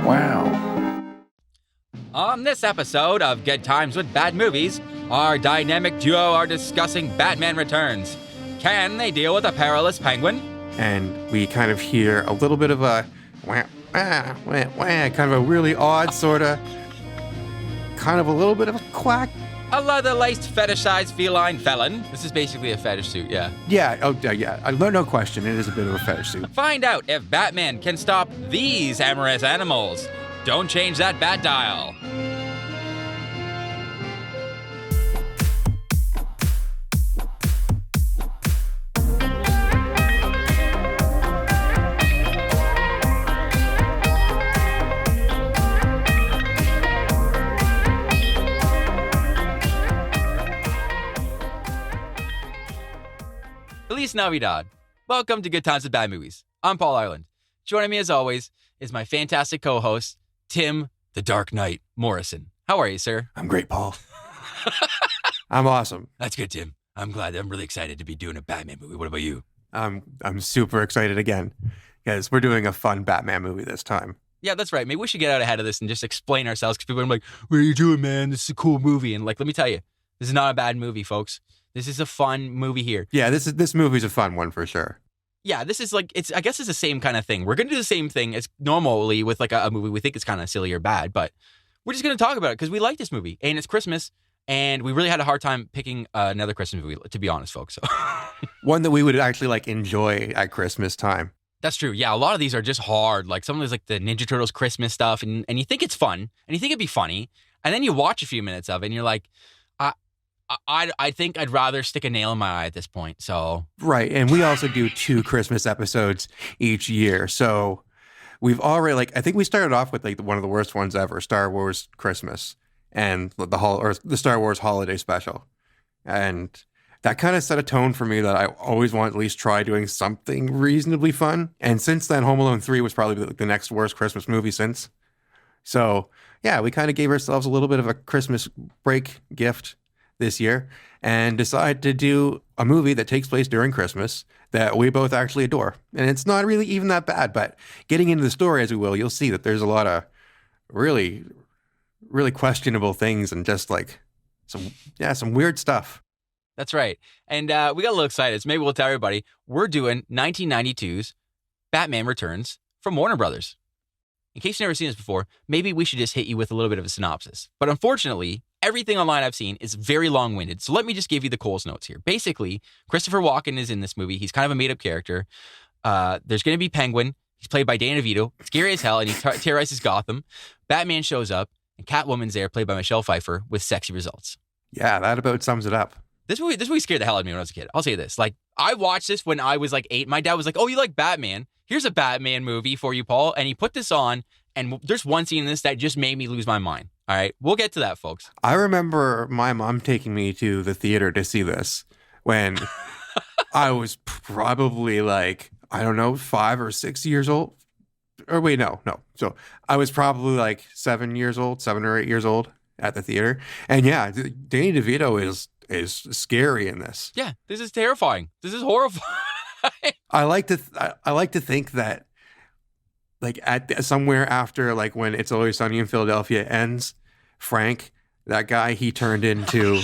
Wow. On this episode of Good Times with Bad Movies, our dynamic duo are discussing Batman Returns. Can they deal with a perilous penguin? And we kind of hear a little bit of a wah, wah, wah, wah, kind of a really odd sort of, kind of a little bit of a quack. A leather-laced fetishized feline felon. This is basically a fetish suit, yeah. Yeah, no question, it is a bit of a fetish suit. Find out if Batman can stop these amorous animals. Don't change that bat dial. Feliz Navidad. Welcome to Good Times with Bad Movies. I'm Paul Ireland. Joining me as always is my fantastic co-host, Tim the Dark Knight Morrison. How are you, sir? I'm great, Paul. I'm awesome. That's good, Tim. I'm glad. I'm really excited to be doing a Batman movie. What about you? I'm super excited again because we're doing a fun Batman movie this time. Yeah, that's right. Maybe we should get out ahead of this and just explain ourselves because people are like, what are you doing, man? This is a cool movie. And let me tell you, this is not a bad movie, folks. This is a fun movie here. Yeah, this movie's a fun one for sure. Yeah, this is I guess it's the same kind of thing. We're going to do the same thing as normally with a movie we think is kind of silly or bad, but we're just going to talk about it because we like this movie and it's Christmas and we really had a hard time picking another Christmas movie, to be honest, folks. One that we would actually enjoy at Christmas time. That's true. Yeah, a lot of these are just hard. Some of these the Ninja Turtles Christmas stuff and you think it's fun and you think it'd be funny and then you watch a few minutes of it and you're like, I think I'd rather stick a nail in my eye at this point. So right, and we also do 2 Christmas episodes each year. So we've already I think we started off with one of the worst ones ever, Star Wars Christmas, and the Star Wars Holiday Special, and that kind of set a tone for me that I always want to at least try doing something reasonably fun. And since then, Home Alone 3 was probably the next worst Christmas movie since. So yeah, we kind of gave ourselves a little bit of a Christmas break gift this year and decide to do a movie that takes place during Christmas that we both actually adore. And it's not really even that bad, but getting into the story as we will, you'll see that there's a lot of really, really questionable things and just some weird stuff. That's right. And we got a little excited. So maybe we'll tell everybody we're doing 1992's Batman Returns from Warner Brothers. In case you've never seen this before, maybe we should just hit you with a little bit of a synopsis. But unfortunately, everything online I've seen is very long-winded. So let me just give you the Cole's notes here. Basically, Christopher Walken is in this movie. He's kind of a made-up character. There's going to be Penguin. He's played by Danny DeVito. Scary as hell, and he terrorizes Gotham. Batman shows up, and Catwoman's there, played by Michelle Pfeiffer, with sexy results. Yeah, that about sums it up. This movie scared the hell out of me when I was a kid. I'll say this. I watched this when I was 8. My dad was like, oh, you like Batman? Here's a Batman movie for you, Paul. And he put this on, and there's one scene in this that just made me lose my mind. All right, we'll get to that, folks. I remember my mom taking me to the theater to see this when I was probably 5 or 6 years old. Or wait, no. So I was probably 7 or 8 years old at the theater. And yeah, Danny DeVito is scary in this. Yeah, this is terrifying. This is horrifying. I like to think that at somewhere after when It's Always Sunny in Philadelphia ends, Frank, that guy, he turned into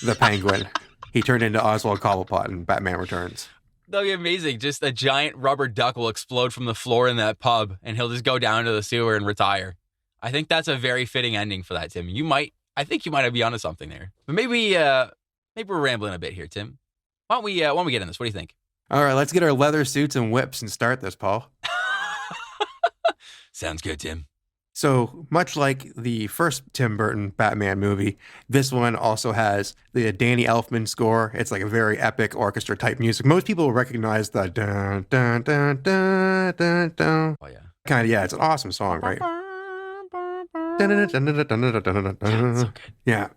the Penguin. He turned into Oswald Cobblepot in Batman Returns. That'll be amazing. Just a giant rubber duck will explode from the floor in that pub, and he'll just go down to the sewer and retire. I think that's a very fitting ending for that, Tim. I think you might be onto something there. But maybe we're rambling a bit here, Tim. Why don't we get in this? What do you think? All right, let's get our leather suits and whips and start this, Paul. Sounds good, Tim. So much like the first Tim Burton Batman movie, this one also has the Danny Elfman score. It's a very epic orchestra type music. Most people will recognize the dun dun dun dun dun dun. Oh yeah. Kind of, yeah, it's an awesome song, right? So good. Yeah.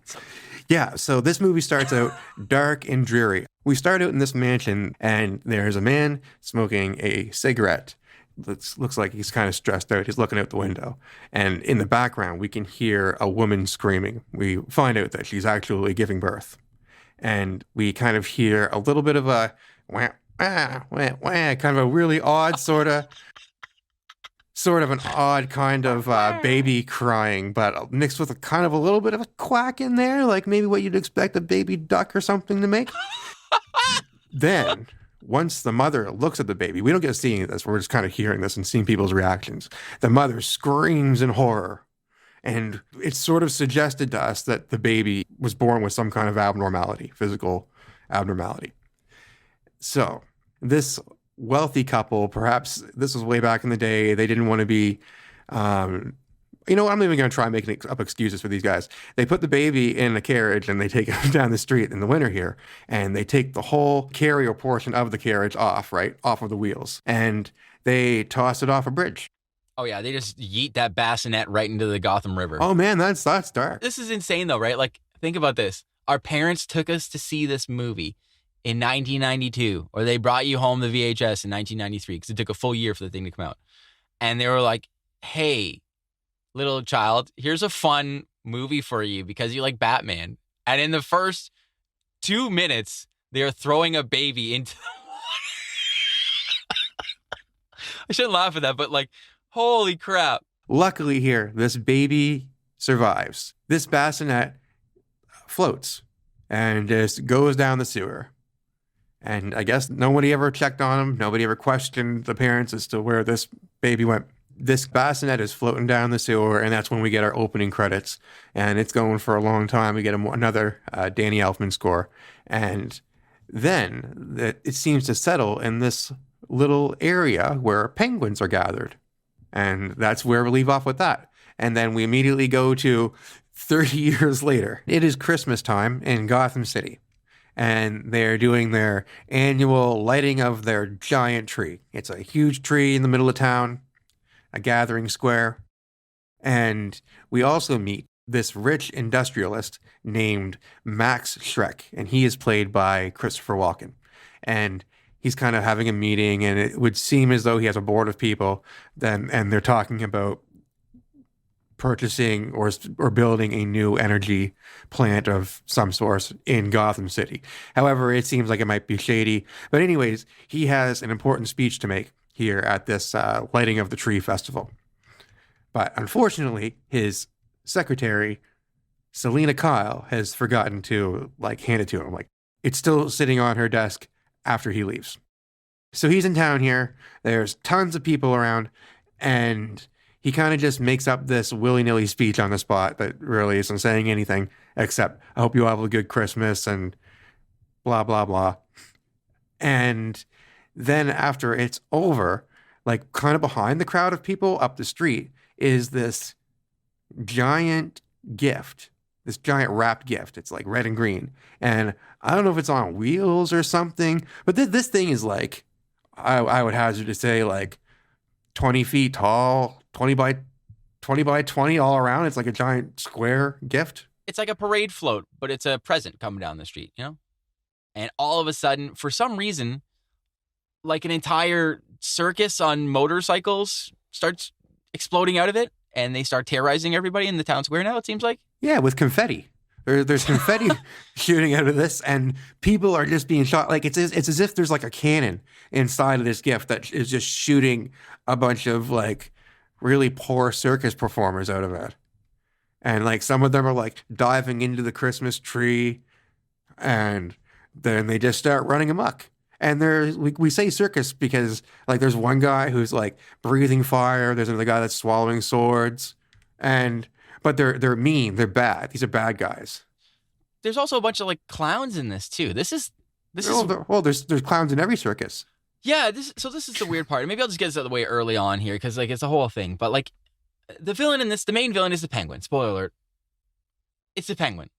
Yeah, so this movie starts out dark and dreary. We start out in this mansion, and there's a man smoking a cigarette. Looks like he's kind of stressed out. He's looking out the window. And in the background, we can hear a woman screaming. We find out that she's actually giving birth. And we kind of hear a little bit of a wah, wah, wah, wah, kind of a really odd sort of sort of an odd kind of baby crying, but mixed with a kind of a little bit of a quack in there, like maybe what you'd expect a baby duck or something to make. Then, once the mother looks at the baby, we don't get to see any of this. We're just kind of hearing this and seeing people's reactions. The mother screams in horror. And it's sort of suggested to us that the baby was born with some kind of abnormality, physical abnormality. So, this wealthy couple, perhaps this was way back in the day, they didn't want to be, you know what, I'm not even going to try making up excuses for these guys. They put the baby in a carriage and they take it down the street in the winter here, and they take the whole carrier portion of the carriage off, right, off of the wheels, and they toss it off a bridge. Oh, yeah, they just yeet that bassinet right into the Gotham River. Oh, man, that's dark. This is insane, though, right? Like, think about this. Our parents took us to see this movie in 1992, or they brought you home the VHS in 1993, because it took a full year for the thing to come out. And they were like, hey, little child, here's a fun movie for you because you like Batman. And in the first 2 minutes, they're throwing a baby into the water. I shouldn't laugh at that, but like, holy crap. Luckily here, this baby survives. This bassinet floats and just goes down the sewer. And I guess nobody ever checked on him. Nobody ever questioned the parents as to where this baby went. This bassinet is floating down the sewer, and that's when we get our opening credits. And it's going for a long time. We get another Danny Elfman score. And then it seems to settle in this little area where penguins are gathered. And that's where we leave off with that. And then we immediately go to 30 years later. It is Christmas time in Gotham City. And they're doing their annual lighting of their giant tree. It's a huge tree in the middle of town, a gathering square. And we also meet this rich industrialist named Max Schreck, and he is played by Christopher Walken. And he's kind of having a meeting, and it would seem as though he has a board of people, and they're talking about purchasing or building a new energy plant of some sort in Gotham City. However, it seems like it might be shady. But anyways, he has an important speech to make here at this lighting of the tree festival. But unfortunately, his secretary, Selina Kyle, has forgotten to hand it to him. It's still sitting on her desk after he leaves. So he's in town here. There's tons of people around, and he kind of just makes up this willy-nilly speech on the spot that really isn't saying anything except, I hope you all have a good Christmas and blah, blah, blah. And then after it's over, kind of behind the crowd of people up the street is this giant gift, this giant wrapped gift. It's red and green. And I don't know if it's on wheels or something, but this thing is I would hazard to say 20 feet tall, 20 by 20 all around. It's like a giant square gift. It's like a parade float, but it's a present coming down the street, you know? And all of a sudden, for some reason, an entire circus on motorcycles starts exploding out of it, and they start terrorizing everybody in the town square now, it seems like. Yeah, with confetti. There's confetti shooting out of this, and people are just being shot. It's as if there's a cannon inside of this gift that is just shooting a bunch of really poor circus performers out of it. And some of them are diving into the Christmas tree, and then they just start running amok. And we say circus because there's one guy who's breathing fire. There's another guy that's swallowing swords, but they're mean. They're bad. These are bad guys. There's also a bunch of clowns in this too. There's clowns in every circus. Yeah. This is the weird part. Maybe I'll just get this out of the way early on here because it's a whole thing. But the villain in this, the main villain is the Penguin. Spoiler alert. It's the Penguin.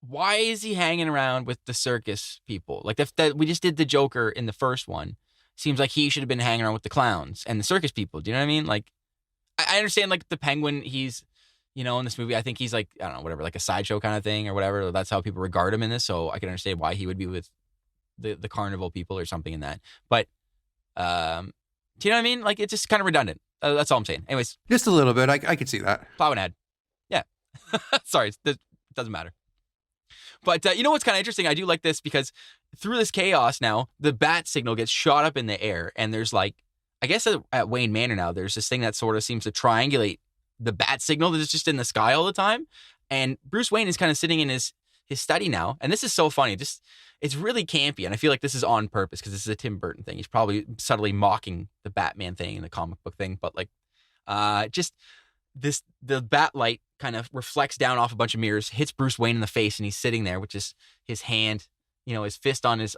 Why is he hanging around with the circus people? We just did the Joker in the first one. Seems like he should have been hanging around with the clowns and the circus people. Do you know what I mean? I understand the Penguin. He's, in this movie, I think he's I don't know, whatever, a sideshow kind of thing or whatever. That's how people regard him in this. So I can understand why he would be with the carnival people or something in that. But, do you know what I mean? It's just kind of redundant. That's all I'm saying. Anyways. Just a little bit. I could see that. Plow an ad. Yeah. Sorry. It doesn't matter. But you know what's kind of interesting? I do like this because through this chaos now, the bat signal gets shot up in the air. And there's I I guess at Wayne Manor now, there's this thing that sort of seems to triangulate the bat signal that's just in the sky all the time. And Bruce Wayne is kind of sitting in his study now. And this is so funny. Just it's really campy. And I feel like this is on purpose because this is a Tim Burton thing. He's probably subtly mocking the Batman thing and the comic book thing. But like just the bat light kind of reflects down off a bunch of mirrors, hits Bruce Wayne in the face, and he's sitting there with just his hand, his fist on his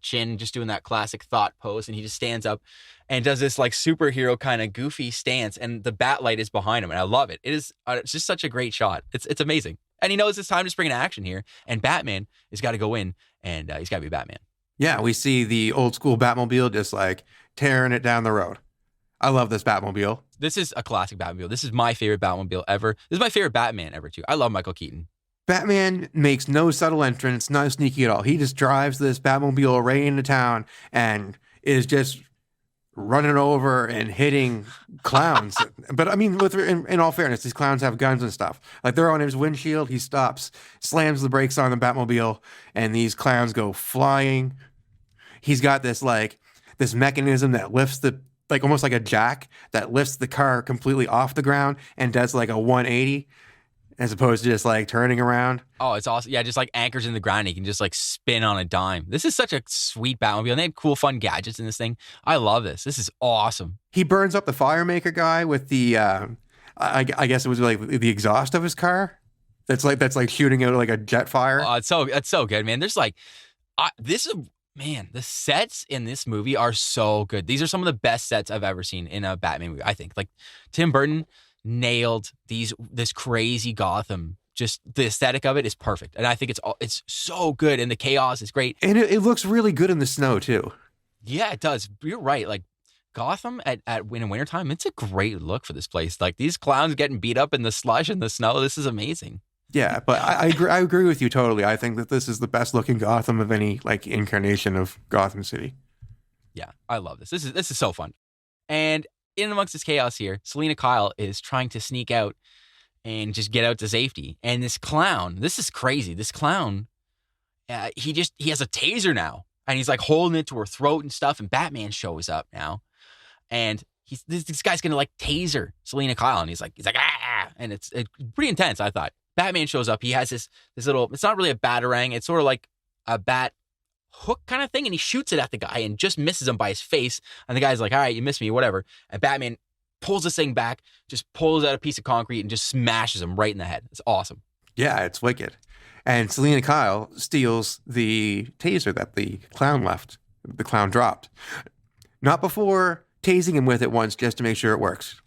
chin, just doing that classic thought pose. And he just stands up and does this like superhero kind of goofy stance, and the bat light is behind him, and I love it. It is it's just such a great shot. It's amazing, and he knows it's time to spring into action here, and Batman has got to go in, and he's got to be Batman. Yeah, we see the old school Batmobile just like tearing it down the road. I love this Batmobile. This is a classic Batmobile. This is my favorite Batmobile ever. This is my favorite Batman ever, too. I love Michael Keaton. Batman makes no subtle entrance, not sneaky at all. He just drives this Batmobile right into town and is just running over and hitting clowns. But I mean, in all fairness, these clowns have guns and stuff. Like they're on his windshield, he stops, slams the brakes on the Batmobile, and these clowns go flying. He's got this mechanism that lifts almost like a jack that lifts the car completely off the ground and does like a 180 as opposed to just like turning around. Oh, it's awesome. Yeah, just like anchors in the ground. He can just like spin on a dime. This is such a sweet Batmobile. And they have cool, fun gadgets in this thing. I love this. This is awesome. He burns up the firemaker guy with the, I guess it was like the exhaust of his car. That's like shooting out like a jet fire. Oh, it's so good, man. There's like, Man, the sets in this movie are so good. These are some of the best sets I've ever seen in a Batman movie, I think. Like, Tim Burton nailed this crazy Gotham. Just the aesthetic of it is perfect. And I think it's so good, and the chaos is great. And it looks really good in the snow, too. Yeah, it does. You're right. Like, Gotham in wintertime, it's a great look for this place. Like, these clowns getting beat up in the slush and the snow, this is amazing. Yeah, but I agree with you totally. I think that this is the best looking Gotham of any like incarnation of Gotham City. Yeah, I love this. This is so fun. And in amongst this chaos here, Selina Kyle is trying to sneak out and just get out to safety. And this clown, this is crazy. This clown, he has a taser now, and he's like holding it to her throat and stuff. And Batman shows up now, and this guy's gonna like taser Selina Kyle, and he's like ah, and it's pretty intense. I thought. Batman shows up. He has this little, it's not really a batarang. It's sort of like a bat hook kind of thing. And he shoots it at the guy and just misses him by his face. And the guy's like, all right, you missed me, whatever. And Batman pulls this thing back, just pulls out a piece of concrete and just smashes him right in the head. It's awesome. Yeah, it's wicked. And Selina Kyle steals the taser that the clown dropped. Not before tasing him with it once just to make sure it works.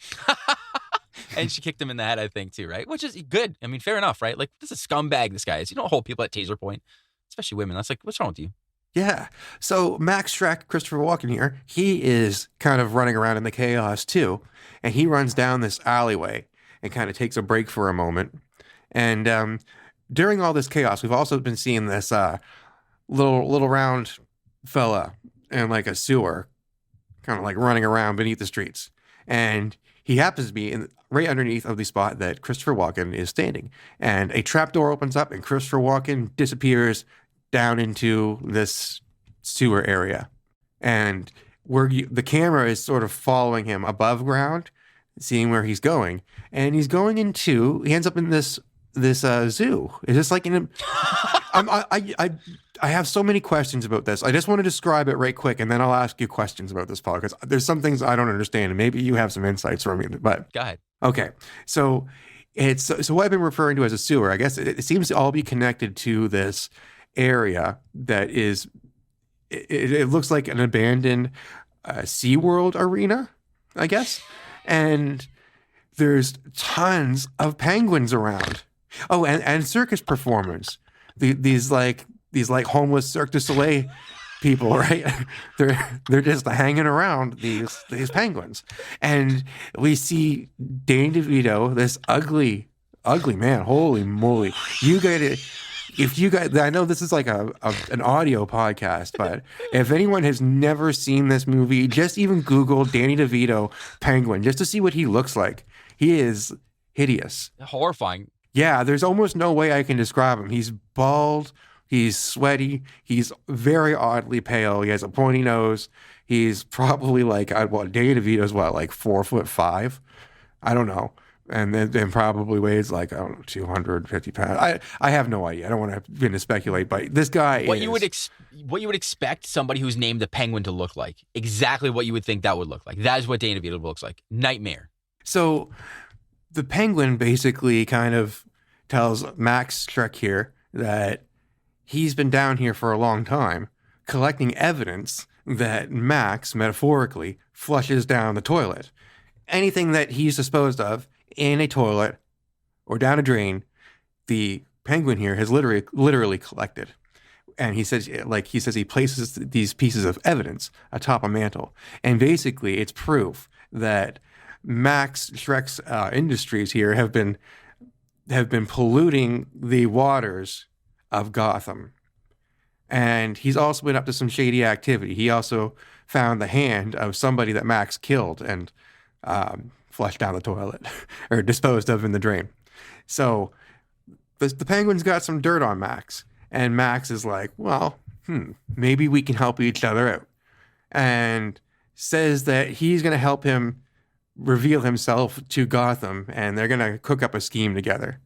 And she kicked him in the head, I think, too, right? Which is good. I mean, fair enough, right? Like, this is a scumbag, this guy is. You don't hold people at taser point, especially women. That's like, what's wrong with you? Yeah. So Max Shrek, Christopher Walken here, he is kind of running around in the chaos, too. And he runs down this alleyway and kind of takes a break for a moment. And during all this chaos, we've also been seeing this little round fella in like a sewer, kind of like running around beneath the streets. And he happens to be right underneath of the spot that Christopher Walken is standing. And a trapdoor opens up and Christopher Walken disappears down into this sewer area. And the camera is sort of following him above ground, seeing where he's going. And he ends up in this zoo. Is this like in a... I have so many questions about this. I just want to describe it right quick, and then I'll ask you questions about this, Paul, because there's some things I don't understand, and maybe you have some insights for me. But go ahead. Okay, so what I've been referring to as a sewer. I guess it seems to all be connected to this area that is. It looks like an abandoned SeaWorld arena, I guess, and there's tons of penguins around. Oh, and circus performers. These homeless Cirque du Soleil people, right? They're just hanging around these penguins, and we see Danny DeVito, this ugly man. Holy moly! I know this is like an audio podcast, but if anyone has never seen this movie, just even Google Danny DeVito penguin just to see what he looks like. He is hideous, horrifying. Yeah, there's almost no way I can describe him. He's bald, He's sweaty. He's very oddly pale. He has a pointy nose. He's probably like, Danny DeVito's like 4'5". I don't know. And then probably weighs like, I don't know, 250 pounds. I have no idea. I don't want to begin to speculate, but this guy what you would expect somebody who's named the Penguin to look like. Exactly what you would think that would look like. That is what Danny DeVito looks like. Nightmare. So the Penguin basically kind of tells Max Shrek here that he's been down here for a long time collecting evidence that Max, metaphorically, flushes down the toilet. Anything that he's disposed of in a toilet or down a drain, the Penguin here has literally collected. And he says he places these pieces of evidence atop a mantle. And basically, it's proof that Max Shrek's industries here have been polluting the waters of Gotham. And he's also been up to some shady activity. He also found the hand of somebody that Max killed and flushed down the toilet or disposed of in the drain. So the Penguin's got some dirt on Max. And Max is like, well, maybe we can help each other out. And says that he's going to help him reveal himself to Gotham, and they're going to cook up a scheme together.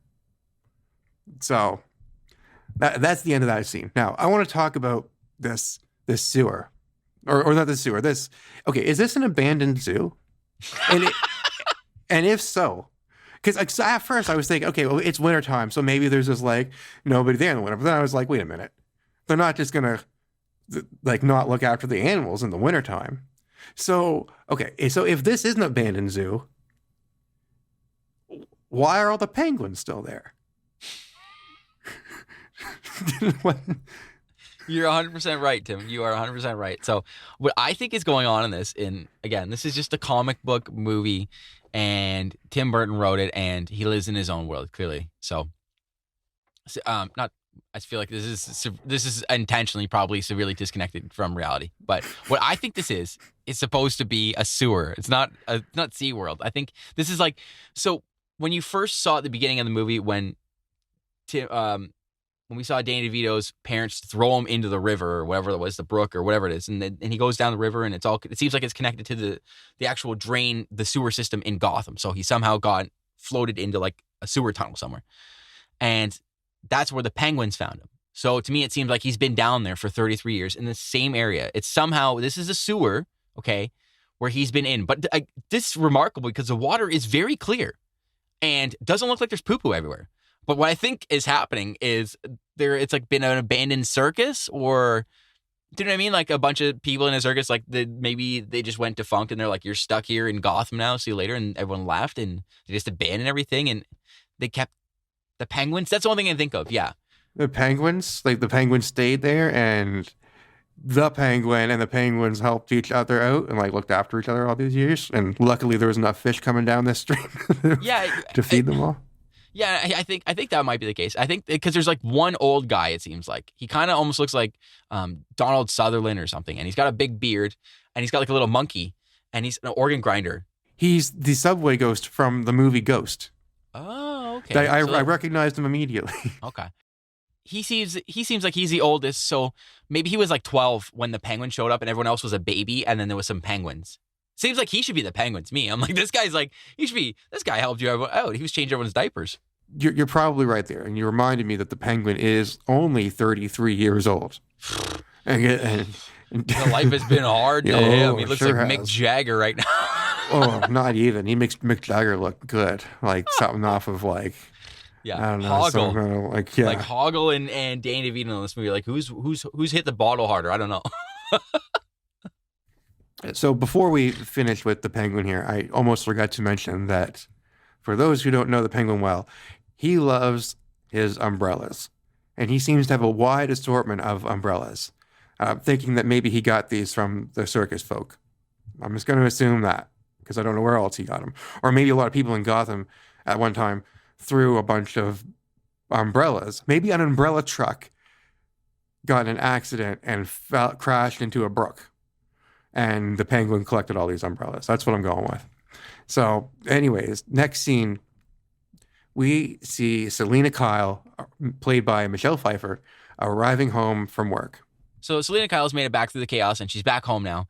So that's the end of that scene. Now, I want to talk about this sewer. Or not the sewer. Okay, is this an abandoned zoo? And if so, because at first I was thinking, okay, well, it's wintertime, so maybe there's just like nobody there in the winter. But then I was like, wait a minute. They're not just going to like not look after the animals in the wintertime. So, okay, so if this is an abandoned zoo, why are all the penguins still there? You're 100% right, Tim. You are 100% right. So what I think is going on in this, again, this is just a comic book movie, and Tim Burton wrote it, and he lives in his own world, clearly. So, I feel like this is intentionally probably severely disconnected from reality. But what I think this is supposed to be a sewer. It's not SeaWorld. I think this is like, so when you first saw at the beginning of the movie when we saw Danny DeVito's parents throw him into the river or whatever it was, the brook or whatever it is, and he goes down the river, and it seems like it's connected to the actual drain, the sewer system in Gotham. So he somehow got floated into like a sewer tunnel somewhere, and that's where the penguins found him. So to me, it seems like he's been down there for 33 years in the same area. It's somehow, this is a sewer, okay, where he's been in. But this is remarkable because the water is very clear and doesn't look like there's poo-poo everywhere. But what I think is happening is it's like been an abandoned circus, or, do you know what I mean? Like a bunch of people in a circus, like maybe they just went defunct and they're like, you're stuck here in Gotham now, see you later. And everyone left and they just abandoned everything and they kept the penguins. That's the only thing I think of. Yeah. The penguins stayed there, and the penguins helped each other out and like looked after each other all these years. And luckily there was enough fish coming down this stream to feed them all. Yeah, I think that might be the case. I think because there's like one old guy, it seems like. He kind of almost looks like Donald Sutherland or something. And he's got a big beard, and he's got like a little monkey, and he's an organ grinder. He's the subway ghost from the movie Ghost. Oh, okay. I recognized him immediately. Okay. He seems like he's the oldest, so maybe he was like 12 when the penguin showed up and everyone else was a baby, and then there was some penguins. Seems like he should be the penguin to me. I'm like, this guy helped you out. He was changing everyone's diapers. You're probably right there. And you reminded me that the penguin is only 33 years old. And life has been hard to him. He looks like Mick Jagger right now. Oh, not even. He makes Mick Jagger look good. Like something off of like, yeah, I don't know. Hoggle. Like Hoggle and Danny DeVito in this movie. Like who's hit the bottle harder? I don't know. So before we finish with the penguin here, I almost forgot to mention that for those who don't know the penguin well, he loves his umbrellas. And he seems to have a wide assortment of umbrellas. Thinking that maybe he got these from the circus folk. I'm just going to assume that because I don't know where else he got them. Or maybe a lot of people in Gotham at one time threw a bunch of umbrellas. Maybe an umbrella truck got in an accident and crashed into a brook. And the penguin collected all these umbrellas. That's what I'm going with. So anyways, next scene, we see Selina Kyle, played by Michelle Pfeiffer, arriving home from work. So Selina Kyle's made it back through the chaos, and she's back home now.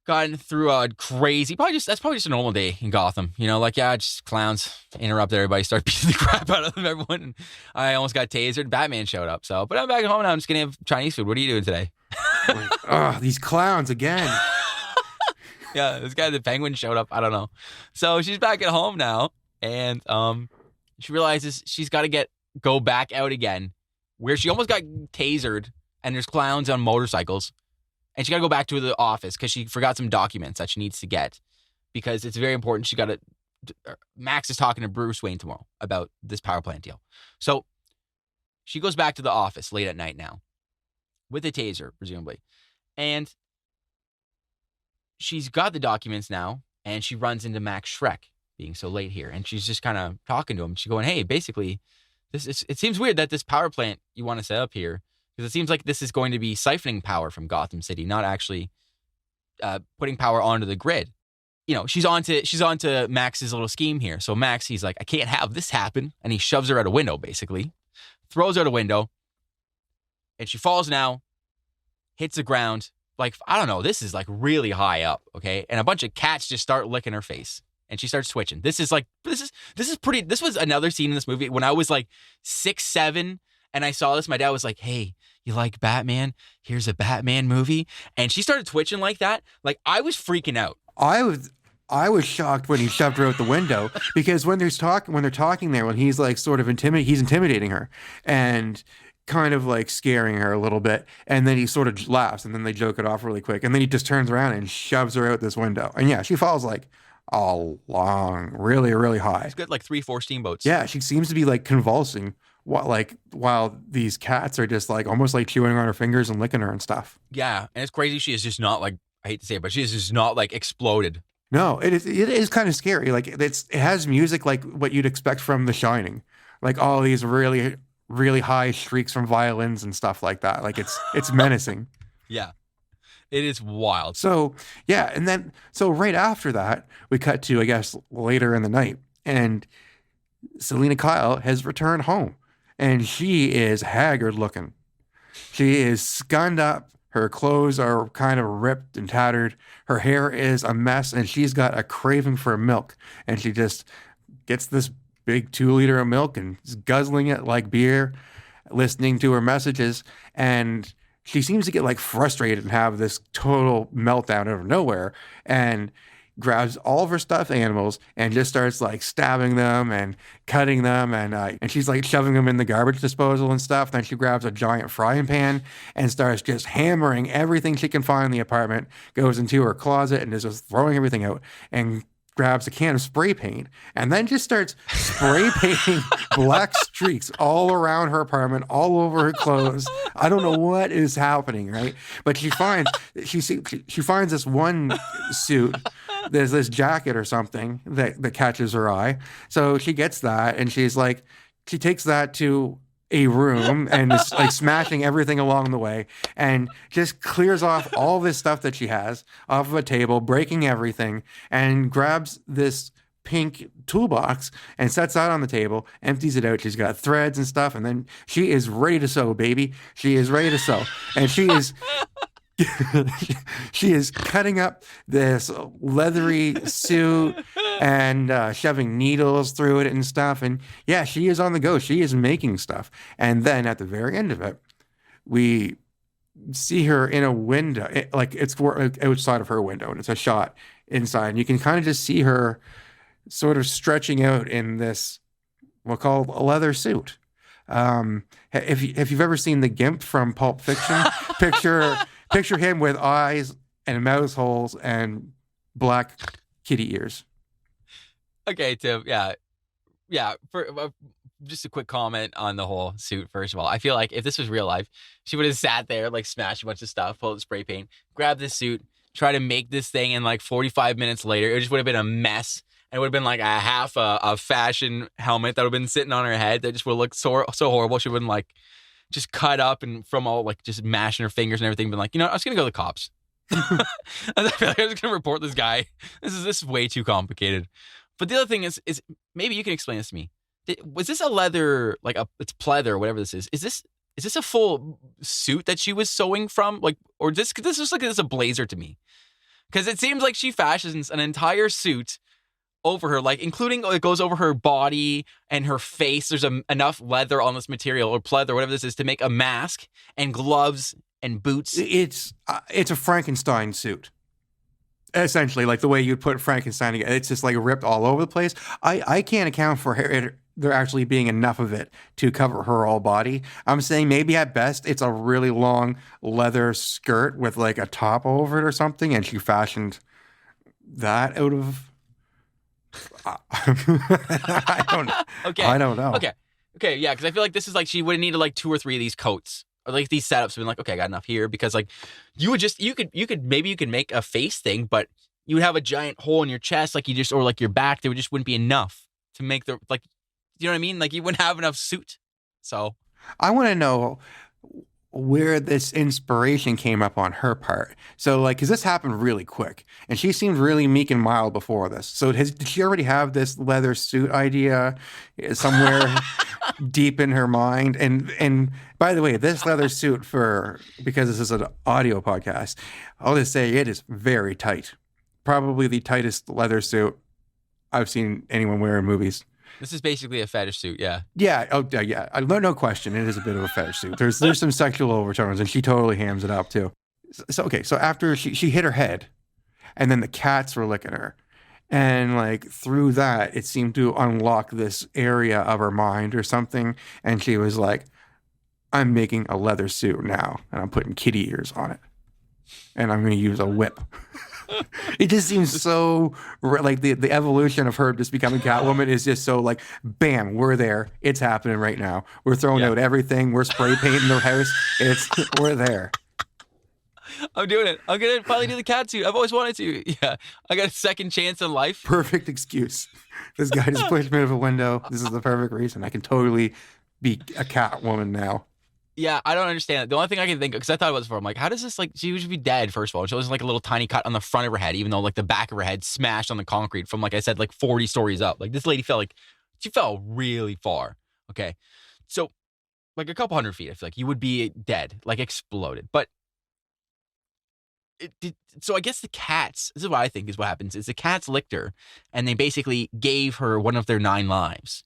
Gotten through a crazy, that's probably just a normal day in Gotham. Like, yeah, just clowns interrupt everybody, start beating the crap out of everyone. And I almost got tasered. Batman showed up. But I'm back at home now. I'm just gonna have Chinese food. What are you doing today? These clowns again. Yeah, this guy, the Penguin, showed up. I don't know. So she's back at home now, and she realizes she's got to go back out again, where she almost got tasered, and there's clowns on motorcycles. And she got to go back to the office because she forgot some documents that she needs to get because it's very important. Max is talking to Bruce Wayne tomorrow about this power plant deal. So she goes back to the office late at night now with a taser, presumably. And she's got the documents now, and she runs into Max Schreck being so late here. And she's just kind of talking to him. She's going, hey, basically, it seems weird that this power plant you want to set up here, because it seems like this is going to be siphoning power from Gotham City, not actually putting power onto the grid. She's onto Max's little scheme here. So Max, he's like, I can't have this happen. And he shoves her out a window, basically. Throws her out a window. And she falls now, hits the ground. Like, I don't know, this is like really high up, okay? And a bunch of cats just start licking her face. And she starts twitching. This was another scene in this movie when I was like 6, 7, and I saw this. My dad was like, hey, you like Batman? Here's a Batman movie. And she started twitching like that. Like, I was freaking out. I was shocked when he shoved her out the window because when they're talking there, when he's like sort of he's intimidating her and kind of like scaring her a little bit. And then he sort of laughs and then they joke it off really quick. And then he just turns around and shoves her out this window. And yeah, she falls like long, really, really high. She's got like 3-4 steamboats. Yeah, she seems to be like convulsing while these cats are just like almost like chewing on her fingers and licking her and stuff. Yeah, and it's crazy. She is just not like, I hate to say it, but she is just not like exploded. No, it is kind of scary. Like it has music like what you'd expect from The Shining, like all these really, really high shrieks from violins and stuff like that. Like it's menacing. Yeah. It is wild. So yeah, and then right after that, we cut to, I guess, later in the night, and Selina Kyle has returned home. And she is haggard looking. She is skunned up. Her clothes are kind of ripped and tattered. Her hair is a mess, and she's got a craving for milk. And she just gets this big 2-liter of milk and is guzzling it like beer, listening to her messages. And she seems to get like frustrated and have this total meltdown out of nowhere. And grabs all of her stuffed animals and just starts like stabbing them and cutting them, and she's like shoving them in the garbage disposal and stuff. Then she grabs a giant frying pan and starts just hammering everything she can find in the apartment, goes into her closet and is just throwing everything out, and grabs a can of spray paint and then just starts spray painting black streaks all around her apartment, all over her clothes. I don't know what is happening, right? But she finds this one suit. There's this jacket or something that catches her eye. So she gets that and she takes that to a room and is like smashing everything along the way and just clears off all this stuff that she has off of a table, breaking everything, and grabs this pink toolbox and sets that on the table, empties it out. She's got threads and stuff, and then she is ready to sew, baby. She is ready to sew. And she is she is cutting up this leathery suit and shoving needles through it and stuff. And yeah, she is on the go. She is making stuff. And then at the very end of it, we see her in a window, like it's outside of her window, and it's a shot inside. And you can kind of just see her sort of stretching out in this, we'll call a leather suit. If you've ever seen the Gimp from Pulp Fiction, picture him with eyes and mouse holes and black kitty ears. Okay, Tim. Yeah. For just a quick comment on the whole suit. First of all, I feel like if this was real life, she would have sat there, like smashed a bunch of stuff, pulled the spray paint, grabbed this suit, try to make this thing, and like 45 minutes later, it just would have been a mess. And it would have been like a half a fashion helmet that would have been sitting on her head that just would have looked so horrible. She wouldn't like just cut up and from all like just mashing her fingers and everything. Been like, I was gonna go to the cops. I feel like I was gonna report this guy. This is way too complicated. But the other thing is maybe you can explain this to me. Was this a leather, like it's pleather, whatever this is? Is this is this a full suit that she was sewing from? Like, or this looks like this is a blazer to me. Because it seems like she fashions an entire suit over her, like including it goes over her body and her face. There's enough leather on this material or pleather, whatever this is, to make a mask and gloves and boots. It's a Frankenstein suit. Essentially, like the way you'd put Frankenstein together. It's just like ripped all over the place. I can't account for there actually being enough of it to cover her whole body. I'm saying maybe at best it's a really long leather skirt with like a top over it or something, and she fashioned that out of. I don't know. Okay. I don't know. Okay. Yeah, because I feel like this is like she would have needed like 2 or 3 of these coats. Or like these setups, been like, okay, I got enough here, because like you could make a face thing, but you would have a giant hole in your chest, like or like your back. There just wouldn't be enough to make the, like, you know what I mean? Like you wouldn't have enough suit. So I want to know where this inspiration came up on her part. So, like, because this happened really quick, and she seemed really meek and mild before this. So, did she already have this leather suit idea somewhere deep in her mind? And by the way, this leather suit, because this is an audio podcast, I'll just say it is very tight. Probably the tightest leather suit I've seen anyone wear in movies. this is basically a fetish suit, yeah. Yeah. Oh, yeah. No question. It is a bit of a fetish suit. There's some sexual overtones, and she totally hams it up too. So okay. So after she hit her head, and then the cats were licking her, and like through that, it seemed to unlock this area of her mind or something. And she was like, "I'm making a leather suit now, and I'm putting kitty ears on it, and I'm going to use a whip." It just seems so like the evolution of her just becoming Catwoman is just so like, bam, we're there. It's happening right now. We're throwing out everything. We're spray painting the house. We're there. I'm doing it. I'm going to finally do the cat suit. I've always wanted to. Yeah. I got a second chance in life. Perfect excuse. This guy just pushed me out of a window. This is the perfect reason. I can totally be a Catwoman now. Yeah, I don't understand it. The only thing I can think of, because I thought it was before, I'm like, how does this, like, she would be dead, first of all. She was like a little tiny cut on the front of her head, even though, like, the back of her head smashed on the concrete from, like I said, like 40 stories up. Like, this lady she fell really far. Okay. So, like, a couple 100 feet, I feel like you would be dead, like, exploded. But, so I guess the cats, this is what I think is what happens, is the cats licked her, and they basically gave her one of their 9 lives.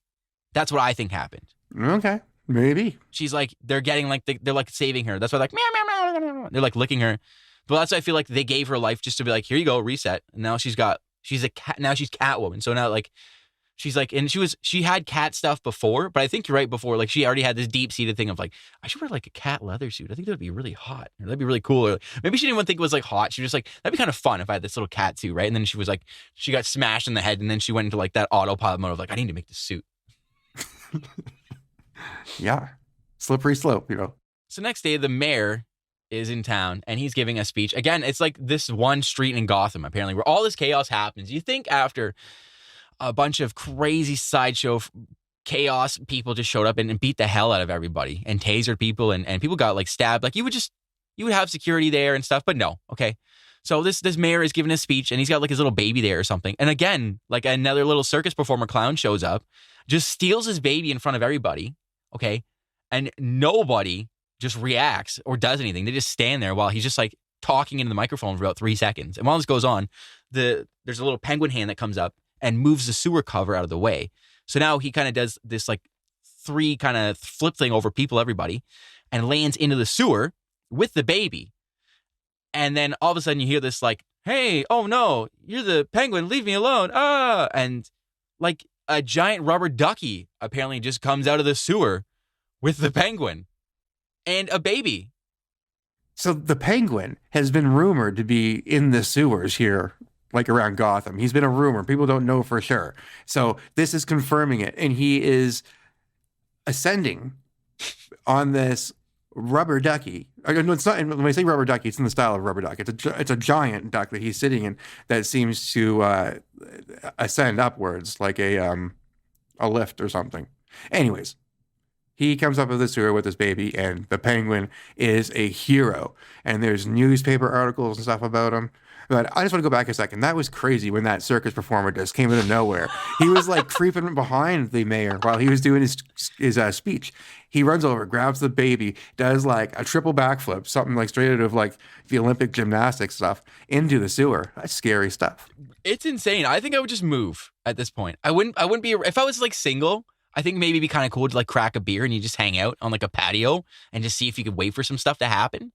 That's what I think happened. Okay. Maybe. She's like, they're getting like, they're like saving her. That's why like, meow, meow, meow, meow. They're like licking her. But that's why I feel like they gave her life just to be like, here you go, reset. And now she's a cat. Now she's Catwoman. So now like, she's like, and she had cat stuff before, but I think you're right before, like she already had this deep seated thing of like, I should wear like a cat leather suit. I think that'd be really hot. Or that'd be really cool. Or maybe she didn't even think it was like hot. She was just like, that'd be kind of fun if I had this little cat suit, right? And then she was like, she got smashed in the head, and then she went into like that autopilot mode of like, I need to make this suit. Yeah. Slippery slope, you know. So next day, the mayor is in town, and he's giving a speech. Again, it's like this one street in Gotham, apparently, where all this chaos happens. You think after a bunch of crazy sideshow chaos, people just showed up and beat the hell out of everybody and tasered people, and people got like stabbed. Like you would have security there and stuff, but no. Okay. So this mayor is giving a speech, and he's got like his little baby there or something. And again, like another little circus performer clown shows up, just steals his baby in front of everybody. Okay. And nobody just reacts or does anything. They just stand there while he's just like talking into the microphone for about 3 seconds. And while this goes on, there's a little penguin hand that comes up and moves the sewer cover out of the way. So now he kind of does this like 3 kind of flip thing over everybody, and lands into the sewer with the baby. And then all of a sudden you hear this like, hey, oh no, you're the penguin, leave me alone. Ah, and like a giant rubber ducky apparently just comes out of the sewer with the penguin and a baby. So the penguin has been rumored to be in the sewers here, like around Gotham. He's been a rumor. People don't know for sure. So this is confirming it. And he is ascending on this rubber ducky. No, it's not. When I say rubber ducky, it's in the style of rubber duck. It's a giant duck that he's sitting in that seems to ascend upwards like a lift or something. Anyways, he comes up with the sewer with his baby, and the penguin is a hero. And there's newspaper articles and stuff about him. But I just want to go back a second. That was crazy when that circus performer just came out of nowhere. He was like creeping behind the mayor while he was doing his speech. He runs over, grabs the baby, does like a triple backflip, something like straight out of like the Olympic gymnastics stuff, into the sewer. That's scary stuff. It's insane. I think I would just move at this point. I wouldn't be, if I was like single, I think maybe it'd be kind of cool to like crack a beer and you just hang out on like a patio and just see if you could wait for some stuff to happen.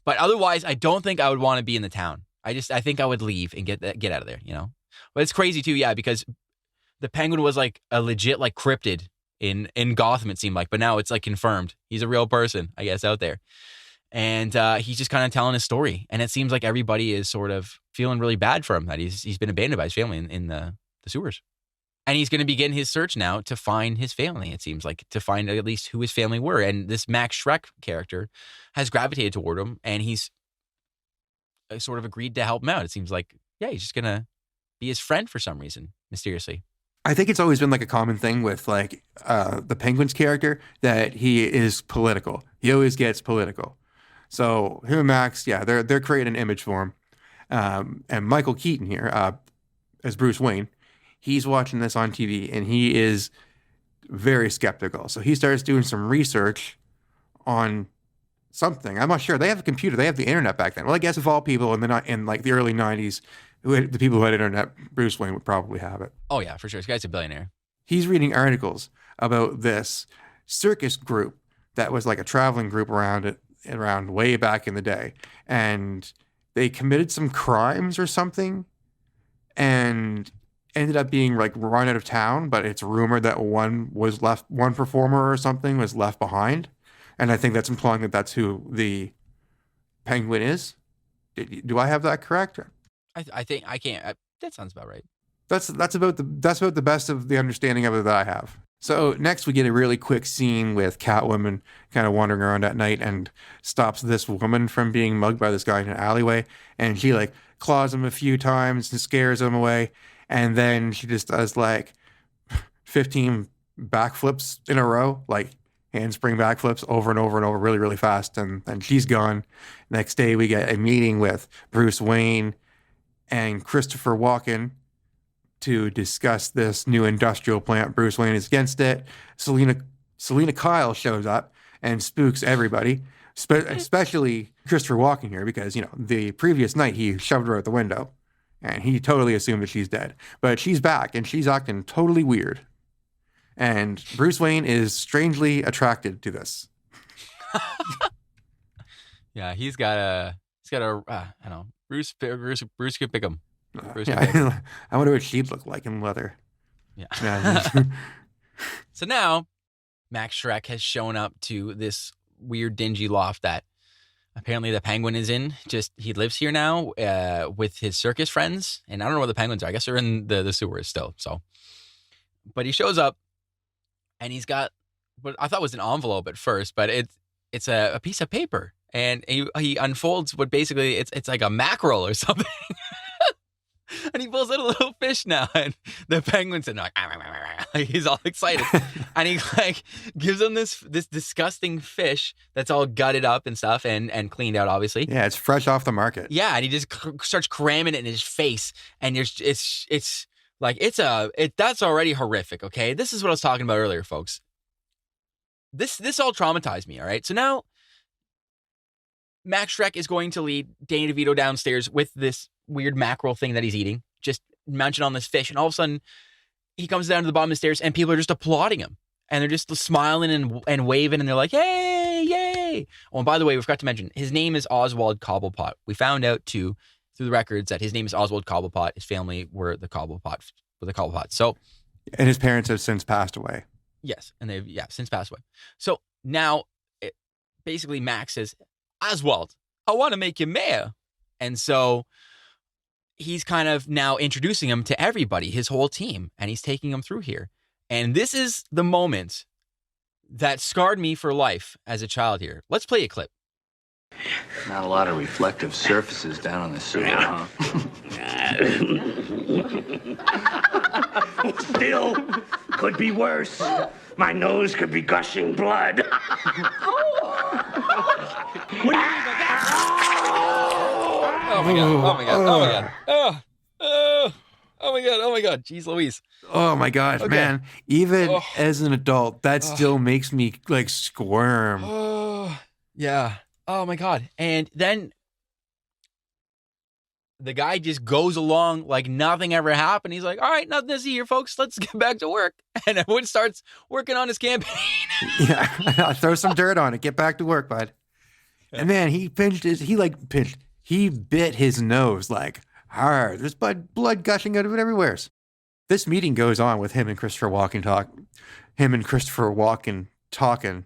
But otherwise, I don't think I would want to be in the town. I think I would leave and get out of there, you know? But it's crazy too, yeah, because the Penguin was like a legit like cryptid in Gotham, it seemed like, but now it's like confirmed. He's a real person, I guess, out there. And he's just kind of telling his story. And it seems like everybody is sort of feeling really bad for him, that he's been abandoned by his family in the sewers. And he's going to begin his search now to find his family, it seems like, to find at least who his family were. And this Max Schreck character has gravitated toward him, and he's sort of agreed to help him out. It seems like, yeah, he's just going to be his friend for some reason, mysteriously. I think it's always been like a common thing with like the Penguin's character that he is political. He always gets political. So him and Max, yeah, they're creating an image for him. And Michael Keaton here, as Bruce Wayne, he's watching this on TV and he is very skeptical. So he starts doing some research on something. I'm not sure. They have a computer. They have the internet back then. Well, I guess of all people in like the early 90s, the people who had internet, Bruce Wayne would probably have it. Oh, yeah, for sure. This guy's a billionaire. He's reading articles about this circus group that was like a traveling group around way back in the day. And they committed some crimes or something and ended up being like run out of town. But it's rumored that one performer or something was left behind. And I think that's implying that that's who the Penguin is. Do I have that correct? I think I can't. That sounds about right. That's about the best of the understanding of it that I have. So next we get a really quick scene with Catwoman kind of wandering around at night and stops this woman from being mugged by this guy in an alleyway. And she like claws him a few times and scares him away. And then she just does like 15 backflips in a row, like handspring backflips over and over and over really, really fast. And she's gone. Next day we get a meeting with Bruce Wayne and Christopher Walken to discuss this new industrial plant. Bruce Wayne is against it. Selina Kyle shows up and spooks everybody, especially Christopher Walken here, because, you know, the previous night he shoved her out the window and he totally assumed that she's dead. But she's back and she's acting totally weird. And Bruce Wayne is strangely attracted to this. Yeah, he's got a I don't know. Bruce could pick him. Yeah, I wonder what she'd look like in leather. Yeah. So now, Max Schreck has shown up to this weird, dingy loft that apparently the Penguin is in. Just he lives here now with his circus friends, and I don't know where the Penguins are. I guess they're in the sewers still. So, but he shows up, and he's got what I thought was an envelope at first, but it's a piece of paper. And he unfolds what basically it's like a mackerel or something. And he pulls out a little fish now. And the Penguin's like he's all excited. And he like gives him this disgusting fish that's all gutted up and stuff and cleaned out, obviously. Yeah, it's fresh off the market. Yeah, and he just starts cramming it in his face. And it's like that's already horrific, okay? This is what I was talking about earlier, folks. This all traumatized me, all right? So now Max Schreck is going to lead Danny DeVito downstairs with this weird mackerel thing that he's eating, just munching on this fish. And all of a sudden, he comes down to the bottom of the stairs and people are just applauding him. And they're just smiling and waving and they're like, yay, yay. Oh, and by the way, we forgot to mention, his name is Oswald Cobblepot. We found out, too, through the records that his name is Oswald Cobblepot. His family were the Cobblepots. So, and his parents have since passed away. Yes, and they've since passed away. So now, basically, Max says, Oswald, I want to make you mayor. And so he's kind of now introducing him to everybody, his whole team, and he's taking them through here. And this is the moment that scarred me for life as a child here. Let's play a clip. Not a lot of reflective surfaces down on the sewer, huh? Still, could be worse. My nose could be gushing blood. What do you mean by that? Oh my god. Oh my god. Oh my god. Oh my god. Oh my god. Jeez Louise. Oh my gosh, Okay. man. Even Oh. as an adult, that still makes me like squirm. Oh yeah. Oh my god. And then the guy just goes along like nothing ever happened. He's like, all right, nothing to see here, folks. Let's get back to work. And everyone starts working on his campaign. Yeah, throw some dirt on it. Get back to work, bud. And man, he he bit his nose like hard. There's blood gushing out of it everywhere. This meeting goes on with him and Christopher Walken talking.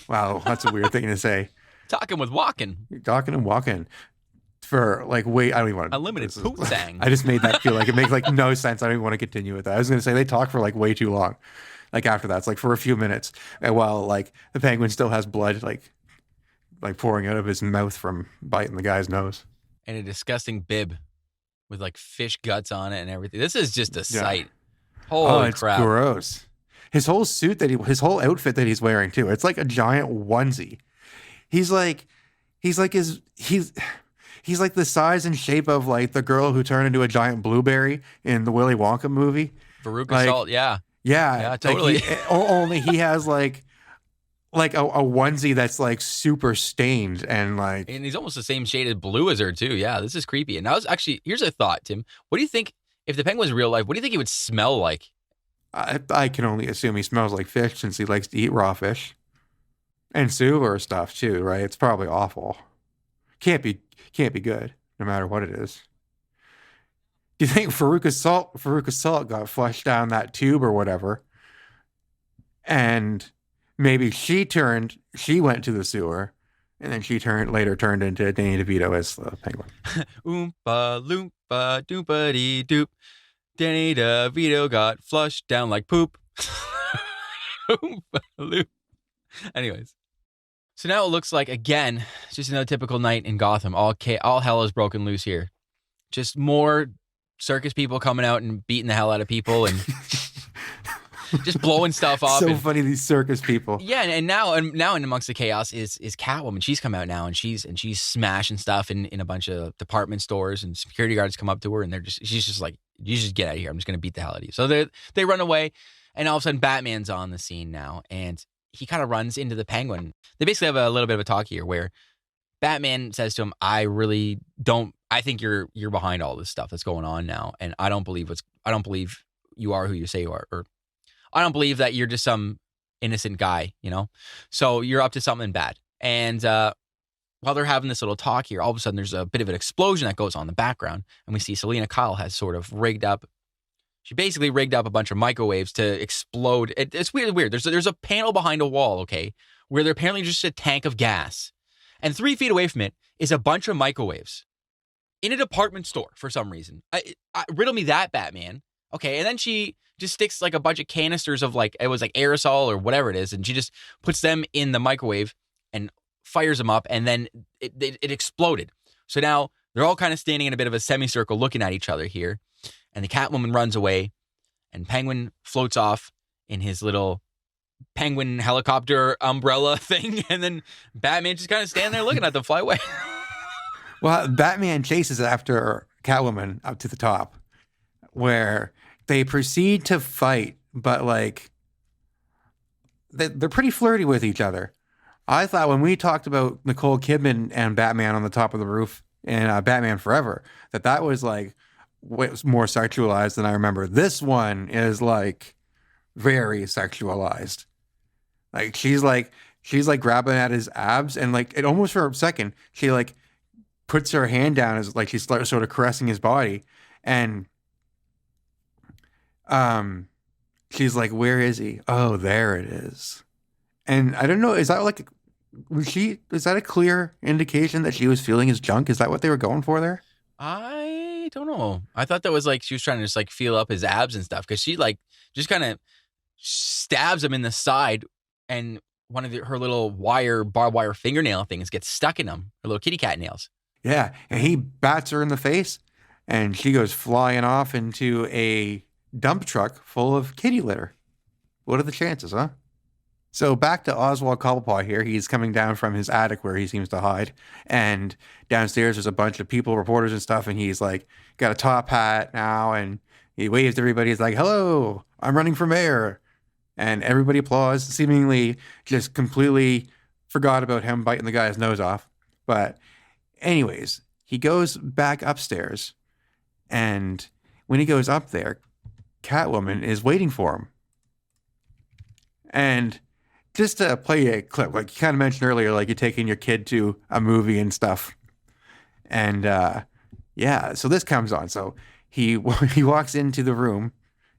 Wow, that's a weird thing to say. Talking with Walken. Talking and walking for like wait. I don't even want to. Unlimited poot-sang. I just made that feel like it makes like no sense. I don't even want to continue with that. I was going to say they talk for like way too long. Like after that, it's like for a few minutes, and while like the penguin still has blood like pouring out of his mouth from biting the guy's nose. And a disgusting bib with like fish guts on it and everything. This is just a sight. Holy it's crap. gross. His whole his whole outfit that he's wearing too. It's like a giant onesie. He's like the size and shape of like the girl who turned into a giant blueberry in the Willy Wonka movie. Veruca Salt, yeah. Yeah, totally. Only he has like a onesie that's like super stained and he's almost the same shade of blue as her too. Yeah, this is creepy. And here's a thought, Tim. What do you think if the penguin was real life? What do you think he would smell like? I can only assume he smells like fish since he likes to eat raw fish and sewer stuff too, right? It's probably awful. Can't be good, no matter what it is. Do you think Veruca Salt got flushed down that tube or whatever, and maybe she went to the sewer, and then she later turned into Danny DeVito as the penguin? Oompa loompa doompa dee doop. Danny DeVito got flushed down like poop. Oompa loop. Anyways. So now it looks like, again, it's just another typical night in Gotham. All hell is broken loose here. Just more circus people coming out and beating the hell out of people and just blowing stuff off. So funny, these circus people. Yeah, and now in amongst the chaos is Catwoman. She's come out now and she's smashing stuff in a bunch of department stores, and security guards come up to her and she's just like, you just get out of here. I'm just gonna beat the hell out of you. So they run away, and all of a sudden Batman's on the scene now, and he kind of runs into the penguin. They basically have a little bit of a talk here where Batman says to him, I think you're behind all this stuff that's going on now. And I don't believe you are who you say you are. Or I don't believe that you're just some innocent guy, you know? So you're up to something bad. And while they're having this little talk here, all of a sudden there's a bit of an explosion that goes on in the background. And we see Selina Kyle has sort of she basically rigged up a bunch of microwaves to explode. It's weird. There's a panel behind a wall, okay, where they're apparently just a tank of gas. And 3 feet away from it is a bunch of microwaves in a department store for some reason. Riddle me that, Batman. Okay, and then she just sticks like a bunch of canisters of it was like aerosol or whatever it is, and she just puts them in the microwave and fires them up, and then it exploded. So now they're all kind of standing in a bit of a semicircle looking at each other here. And the Catwoman runs away, and Penguin floats off in his little penguin helicopter umbrella thing, and then Batman just kind of standing there looking at them fly away. Well, Batman chases after Catwoman up to the top, where they proceed to fight, but they're pretty flirty with each other. I thought when we talked about Nicole Kidman and Batman on the top of the roof in Batman Forever, that was was more sexualized than I remember. This one is very sexualized. She's grabbing at his abs, and it almost for a second she puts her hand down as she's sort of caressing his body, and she's like, where is he? Oh, there it is. And I don't know, is that is that a clear indication that she was feeling his junk? Is that what they were going for there? I don't know. I thought that was she was trying to just feel up his abs and stuff, because she just kind of stabs him in the side, and one of her little barbed wire fingernail things gets stuck in him, her little kitty cat nails. Yeah, and he bats her in the face, and she goes flying off into a dump truck full of kitty litter. What are the chances, huh? So back to Oswald Cobblepot here. He's coming down from his attic where he seems to hide. And downstairs there's a bunch of people, reporters and stuff. And he's like, got a top hat now. And he waves to everybody. He's like, hello, I'm running for mayor. And everybody applauds, seemingly just completely forgot about him biting the guy's nose off. But anyways, he goes back upstairs. And when he goes up there, Catwoman is waiting for him. And just to play a clip, like you kind of mentioned earlier, like you're taking your kid to a movie and stuff. And yeah, so this comes on. So he walks into the room,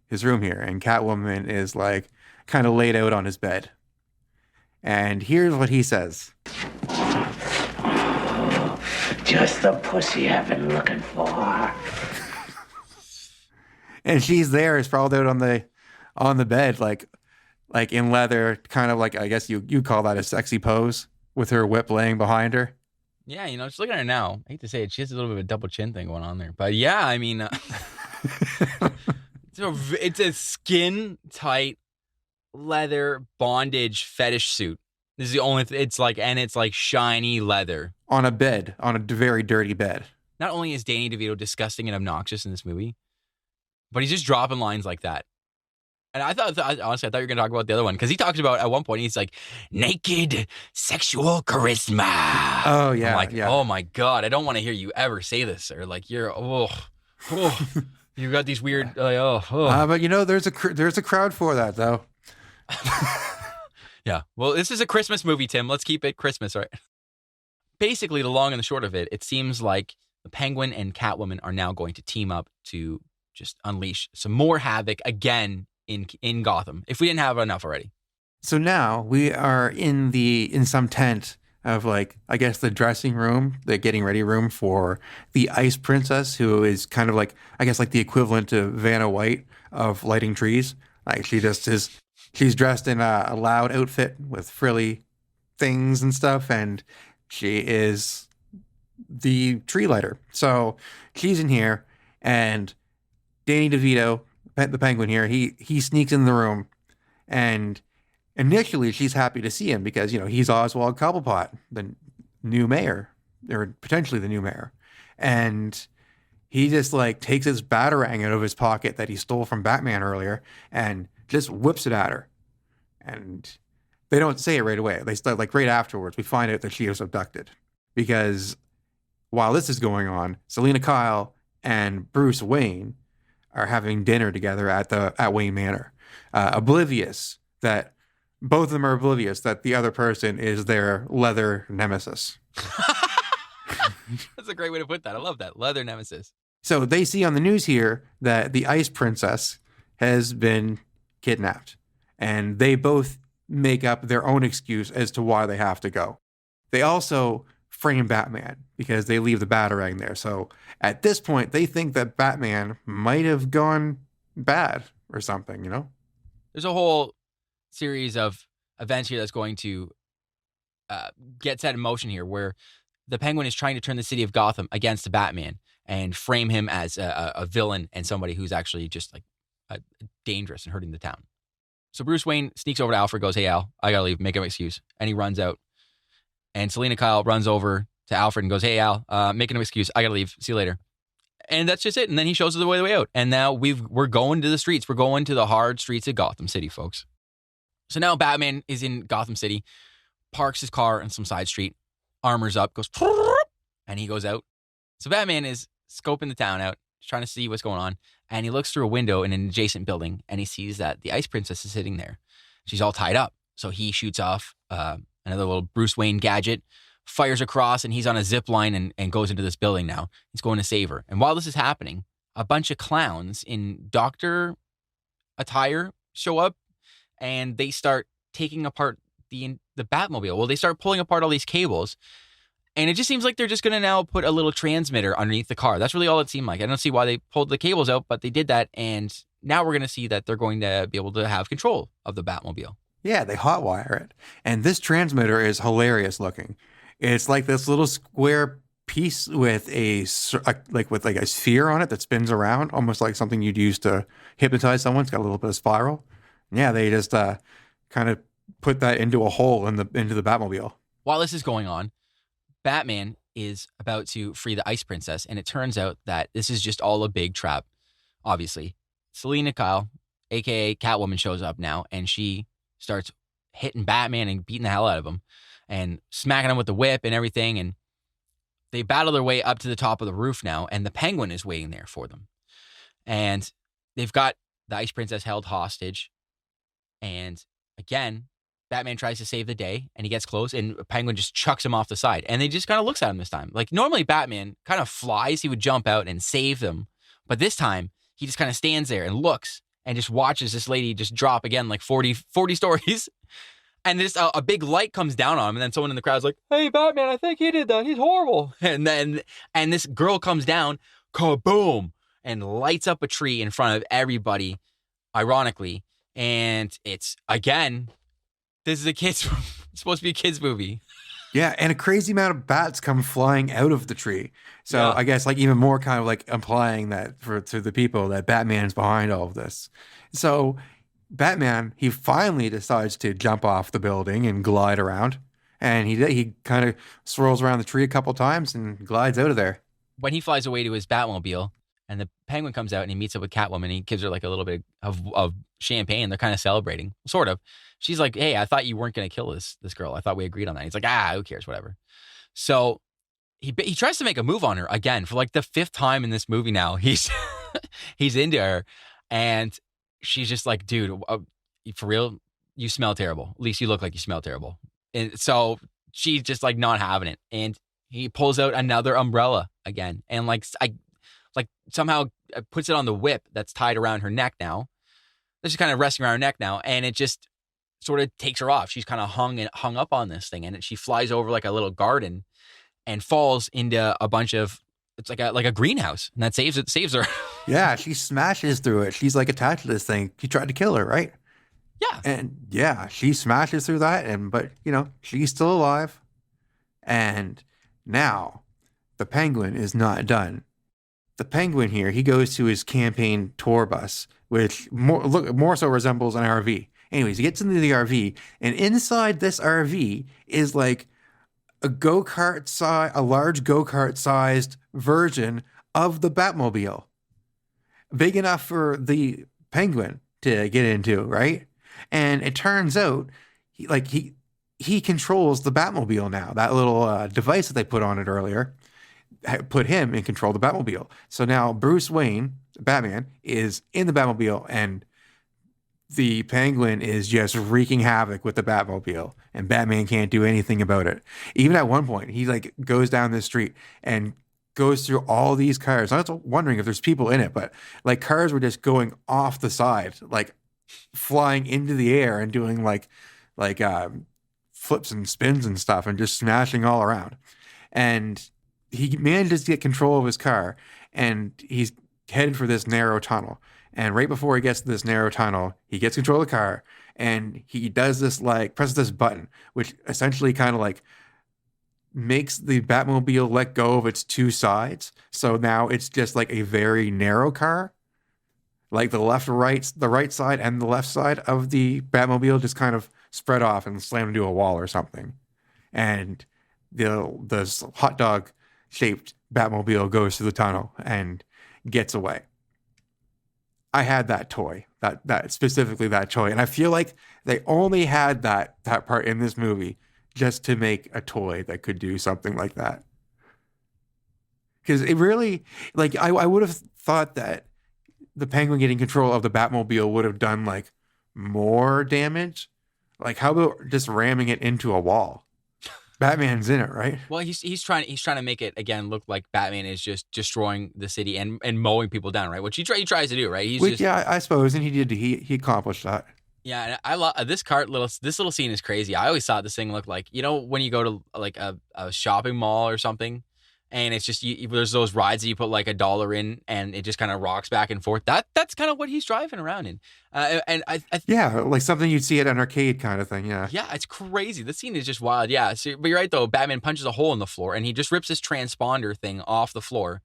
his room here, and Catwoman is like kind of laid out on his bed. And here's what he says. Just the pussy I've been looking for. And she's there, sprawled out on the bed, like in leather, kind of like, I guess you call that a sexy pose, with her whip laying behind her. Yeah, just look at her now. I hate to say it, she has a little bit of a double chin thing going on there. But yeah, I mean, it's a skin tight leather bondage fetish suit. This is the only. It's like shiny leather on a bed, on a very dirty bed. Not only is Danny DeVito disgusting and obnoxious in this movie, but he's just dropping lines like that. And honestly, I thought you were going to talk about the other one, because he talks about, at one point, he's like, naked sexual charisma. Oh, yeah. I'm like, yeah. Oh, my God. I don't want to hear you ever say this, sir. Like, you've got these weird, but there's a crowd for that, though. Yeah. Well, this is a Christmas movie, Tim. Let's keep it Christmas, right? Basically, the long and the short of it, it seems like the Penguin and Catwoman are now going to team up to just unleash some more havoc again in Gotham, if we didn't have enough already. So now we are in some tent of, like, I guess the dressing room, the getting ready room for the Ice Princess, who is kind of like, I guess, like the equivalent to Vanna White of lighting trees. Like, she's dressed in a loud outfit with frilly things and stuff, and she is the tree lighter. So she's in here, and Danny DeVito, the Penguin here, he sneaks in the room, and initially she's happy to see him because, he's Oswald Cobblepot, the new mayor, or potentially the new mayor. And he just like takes his batarang out of his pocket that he stole from Batman earlier and just whips it at her. And they don't say it right away. They start, like, right afterwards, we find out that she was abducted, because while this is going on, Selina Kyle and Bruce Wayne are having dinner together at Wayne Manor, oblivious that both of them are oblivious that the other person is their leather nemesis. That's a great way to put that. I love that. Leather nemesis. So they see on the news here that the Ice Princess has been kidnapped, and they both make up their own excuse as to why they have to go. They also frame Batman because they leave the Batarang there. So at this point, they think that Batman might have gone bad or something, There's a whole series of events here that's going to get set in motion here, where the Penguin is trying to turn the city of Gotham against the Batman and frame him as a villain and somebody who's actually just like dangerous and hurting the town. So Bruce Wayne sneaks over to Alfred, goes, "Hey, Al, I gotta leave, make an excuse." And he runs out. And Selina Kyle runs over to Alfred and goes, "Hey, Al, make an excuse, I gotta leave, see you later." And that's just it. And then he shows us the way out. And now we're going to the streets. We're going to the hard streets of Gotham City, folks. So now Batman is in Gotham City, parks his car on some side street, armors up, goes, and he goes out. So Batman is scoping the town out, trying to see what's going on. And he looks through a window in an adjacent building, and he sees that the Ice Princess is sitting there. She's all tied up. So he shoots off another little Bruce Wayne gadget, fires across, and he's on a zip line and goes into this building now. He's going to save her. And while this is happening, a bunch of clowns in doctor attire show up, and they start taking apart the Batmobile. Well, they start pulling apart all these cables, and it just seems like they're just going to now put a little transmitter underneath the car. That's really all it seemed like. I don't see why they pulled the cables out, but they did that, and now we're going to see that they're going to be able to have control of the Batmobile. Yeah, they hotwire it. And this transmitter is hilarious looking. It's like this little square piece with a sphere on it that spins around, almost like something you'd use to hypnotize someone. It's got a little bit of spiral. Yeah, they just kind of put that into a hole into the Batmobile. While this is going on, Batman is about to free the Ice Princess, and it turns out that this is just all a big trap. Obviously, Selina Kyle, aka Catwoman, shows up now, and she starts hitting Batman and beating the hell out of him, and smacking him with the whip and everything. And they battle their way up to the top of the roof now, and the Penguin is waiting there for them. And they've got the Ice Princess held hostage. And again, Batman tries to save the day, and he gets close, and Penguin just chucks him off the side. And they just kind of looks at him this time. Like, normally Batman kind of flies. He would jump out and save them. But this time, he just kind of stands there and looks and just watches this lady just drop again like 40 stories. And this a big light comes down on him, and then someone in the crowd's like, "Hey, Batman, I think he did that. He's horrible." And this girl comes down, kaboom, and lights up a tree in front of everybody, ironically. And it's, again, this is it's supposed to be a kid's movie. Yeah, and a crazy amount of bats come flying out of the tree. So Yeah. I guess like even more kind of like implying that to the people that Batman's behind all of this. So Batman, he finally decides to jump off the building and glide around. And he kind of swirls around the tree a couple times and glides out of there. When he flies away to his Batmobile, and the Penguin comes out and he meets up with Catwoman, and he gives her like a little bit of champagne. They're kind of celebrating, sort of. She's like, "Hey, I thought you weren't going to kill this girl. I thought we agreed on that." He's like, "Who cares, whatever." So he tries to make a move on her again for like the 5th time in this movie now. He's into her, and she's just like, "Dude, for real, you smell terrible. At least you look like you smell terrible." And so she's just like not having it, and he pulls out another umbrella again, and somehow puts it on the whip that's tied around her neck now. It's just kind of resting around her neck now, and it just sort of takes her off. She's kind of hung up on this thing, and she flies over like a little garden and falls into a bunch of, it's like a greenhouse, and that saves her. Yeah, she smashes through it. She's like attached to this thing. He tried to kill her, right? Yeah. And yeah, she smashes through that, but she's still alive. And now the Penguin is not done. The Penguin here, he goes to his campaign tour bus, which more so resembles an RV. Anyways, he gets into the RV, and inside this RV is like a large go-kart sized version of the Batmobile, big enough for the Penguin to get into, right? And it turns out he controls the Batmobile now. That little device that they put on it earlier put him in control of the Batmobile. So now Bruce Wayne, Batman, is in the Batmobile, and the Penguin is just wreaking havoc with the Batmobile, and Batman can't do anything about it. Even at one point, he like goes down this street and goes through all these cars. I was wondering if there's people in it, but like cars were just going off the side, like flying into the air and doing like flips and spins and stuff, and just smashing all around. And he manages to get control of his car, and he's headed for this narrow tunnel. And right before he gets to this narrow tunnel, he gets control of the car, and he does this, presses this button, which essentially kind of like makes the Batmobile let go of its two sides. So now it's just like a very narrow car. Like the right side and the left side of the Batmobile just kind of spread off and slammed into a wall or something. And the hot dog shaped Batmobile goes through the tunnel and gets away. I had that toy, that specifically that toy. And I feel like they only had that part in this movie just to make a toy that could do something like that. Because it really, I would have thought that the Penguin getting control of the Batmobile would have done more damage. Like, how about just ramming it into a wall? Batman's in it, right? Well, he's trying to make it again look like Batman is just destroying the city and mowing people down, right? Which he tries to do, right? Yeah, I suppose, and he did. He accomplished that. Yeah, and I love this little scene is crazy. I always thought this thing looked like, when you go to like a shopping mall or something, and it's just there's those rides that you put like $1 in, and it just kind of rocks back and forth. That's kind of what he's driving around in, and I yeah, like something you'd see at an arcade kind of thing. Yeah, it's crazy. The scene is just wild. Yeah, so, but you're right though. Batman punches a hole in the floor, and he just rips this transponder thing off the floor,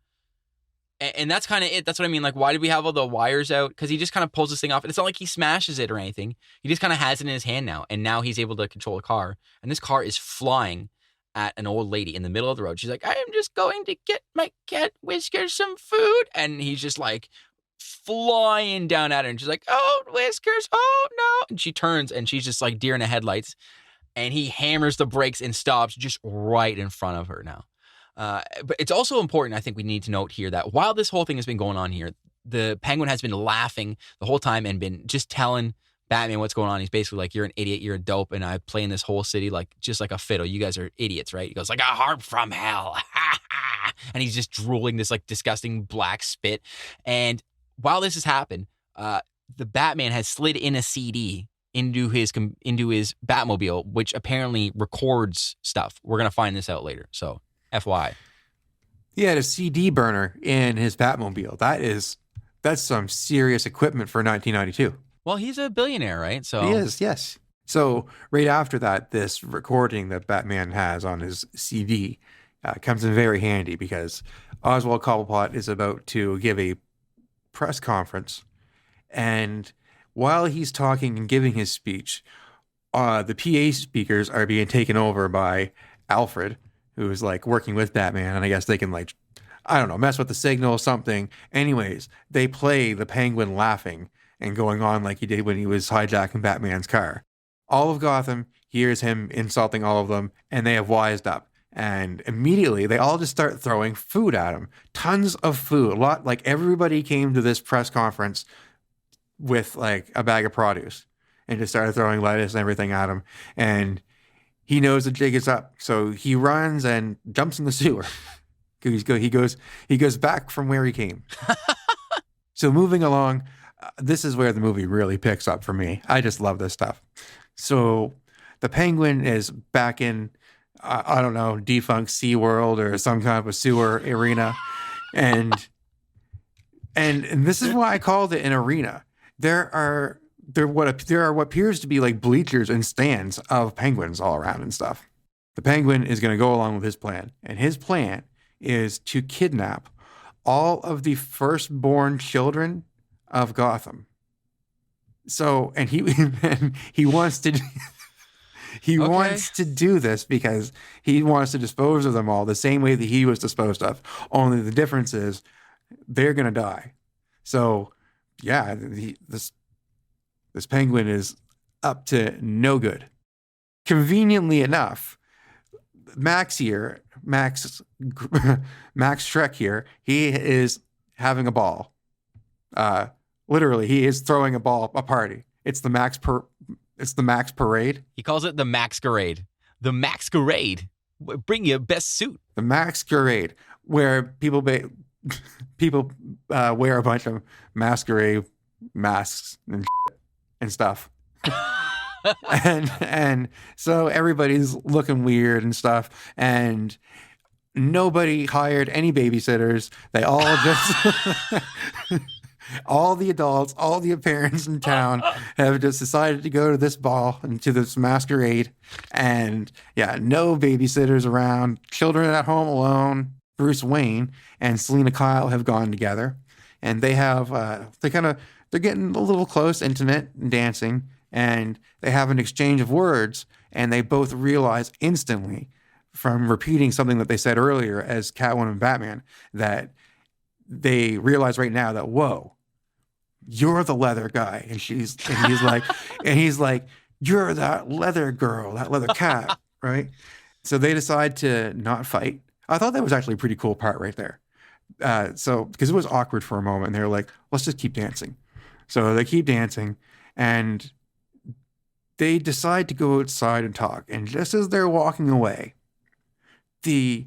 And that's kind of it. That's what I mean. Like, why did we have all the wires out? Because he just kind of pulls this thing off. And it's not like he smashes it or anything. He just kind of has it in his hand now. And now he's able to control a car. And this car is flying at an old lady in the middle of the road. She's like, I am just going to get my cat Whiskers some food. And he's just like flying down at her. And she's like, oh, Whiskers, oh, no. And she turns and she's just like deer in the headlights. And he hammers the brakes and stops just right in front of her now. But it's also important, I think we need to note here, that while this whole thing has been going on here, the Penguin has been laughing the whole time and been just telling Batman what's going on. He's basically like, you're an idiot, you're a dope, and I play in this whole city like just like a fiddle. You guys are idiots, right? He goes like a harp from hell. And he's just drooling this like disgusting black spit. And while this has happened, the Batman has slid in a CD into his Batmobile, which apparently records stuff. We're going to find this out later. So FYI. He had a CD burner in his Batmobile. That's some serious equipment for 1992. Well, he's a billionaire, right? So he is, yes. So right after that, this recording that Batman has on his CD comes in very handy because Oswald Cobblepot is about to give a press conference, and while he's talking and giving his speech, the PA speakers are being taken over by Alfred, who's like working with Batman, and I guess they can like, I don't know, mess with the signal or something. Anyways, they play the Penguin laughing and going on like he did when he was hijacking Batman's car. All of Gotham hears him insulting all of them, and they have wised up. And immediately they all just start throwing food at him. Tons of food. A lot, like everybody came to this press conference with like a bag of produce and just started throwing lettuce and everything at him. And he knows the jig is up. So he runs and jumps in the sewer. He goes back from where he came. So moving along, this is where the movie really picks up for me. I just love this stuff. So the Penguin is back in, I don't know, defunct SeaWorld or some kind of a sewer arena. And this is why I called it an arena. There are what appears to be like bleachers and stands of penguins all around and stuff. The Penguin is going to go along with his plan. And his plan is to kidnap all of the firstborn children of Gotham. So, and he wants to wants to do this because he wants to dispose of them all the same way that he was disposed of. Only the difference is they're going to die. So, yeah, this Penguin is up to no good. Conveniently enough, Max Shrek here, he is having a ball. Literally, he is throwing a party. It's the Max Parade. He calls it the Maxquerade. The Maxquerade. Bring your best suit. The Maxquerade, where people wear a bunch of masquerade masks and stuff. and so everybody's looking weird and stuff, and nobody hired any babysitters. They all just all the adults, all the parents in town have just decided to go to this ball and to this masquerade. And yeah, no babysitters around, children at home alone. Bruce Wayne and Selina Kyle have gone together, and they have they're getting a little close, intimate, and dancing, and they have an exchange of words, and they both realize instantly from repeating something that they said earlier as Catwoman and Batman, that they realize right now that, whoa, you're the leather guy. And he's like, you're that leather girl, that leather cat, right? So they decide to not fight. I thought that was actually a pretty cool part right there. Because it was awkward for a moment, and they were like, let's just keep dancing. So they keep dancing, and they decide to go outside and talk. And just as they're walking away, the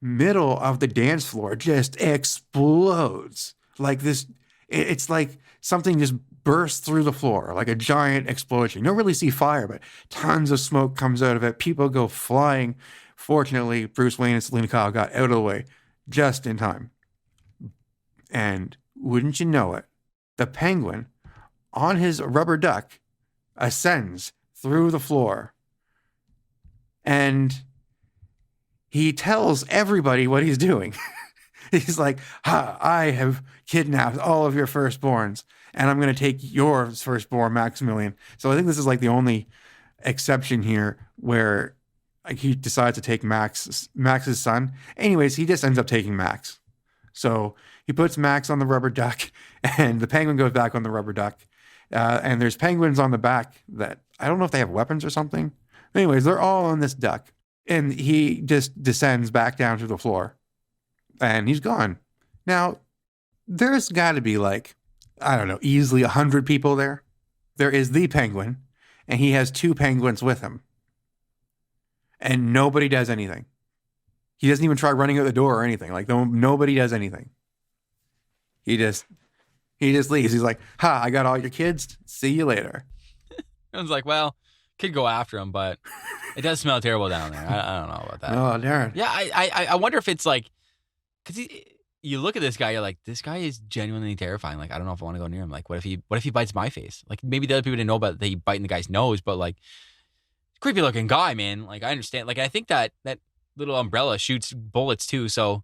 middle of the dance floor just explodes. Like this, it's like something just bursts through the floor, like a giant explosion. You don't really see fire, but tons of smoke comes out of it. People go flying. Fortunately, Bruce Wayne and Selina Kyle got out of the way just in time. And wouldn't you know it, the Penguin, on his rubber duck, ascends through the floor. And he tells everybody what he's doing. He's like, ha, I have kidnapped all of your firstborns, and I'm going to take your firstborn, Maximilian. So I think this is like the only exception here where like he decides to take Max's son. Anyways, he just ends up taking Max. So he puts Max on the rubber duck, and the penguin goes back on the rubber duck. And there's penguins on the back that I don't know if they have weapons or something. Anyways, they're all on this duck, and he just descends back down to the floor, and he's gone. Now, there's got to be like, I don't know, easily 100 people there. There is the penguin, and he has 2 penguins with him. And nobody does anything. He doesn't even try running out the door or anything. Like, nobody does anything. He just leaves. He's like, ha, I got all your kids. See you later. I was like, well, could go after him, but it does smell terrible down there. I don't know about that. Oh, Darren. Yeah, I wonder if it's like, because you look at this guy, you're like, this guy is genuinely terrifying. Like, I don't know if I want to go near him. Like, what if he bites my face? Like, maybe the other people didn't know about that he biting the guy's nose, but like, creepy looking guy, man. Like, I understand. Like, I think that little umbrella shoots bullets too, so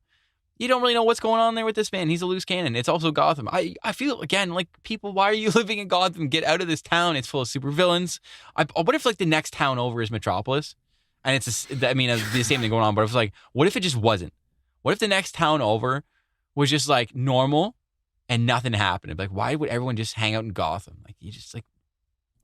you don't really know what's going on there with this man. He's a loose cannon. It's also Gotham. I feel, again, like, people, why are you living in Gotham? Get out of this town. It's full of supervillains. What if, like, the next town over is Metropolis? And it's, the same thing going on, but it's like, what if it just wasn't? What if the next town over was just, like, normal and nothing happened? Like, why would everyone just hang out in Gotham? Like, you just, like...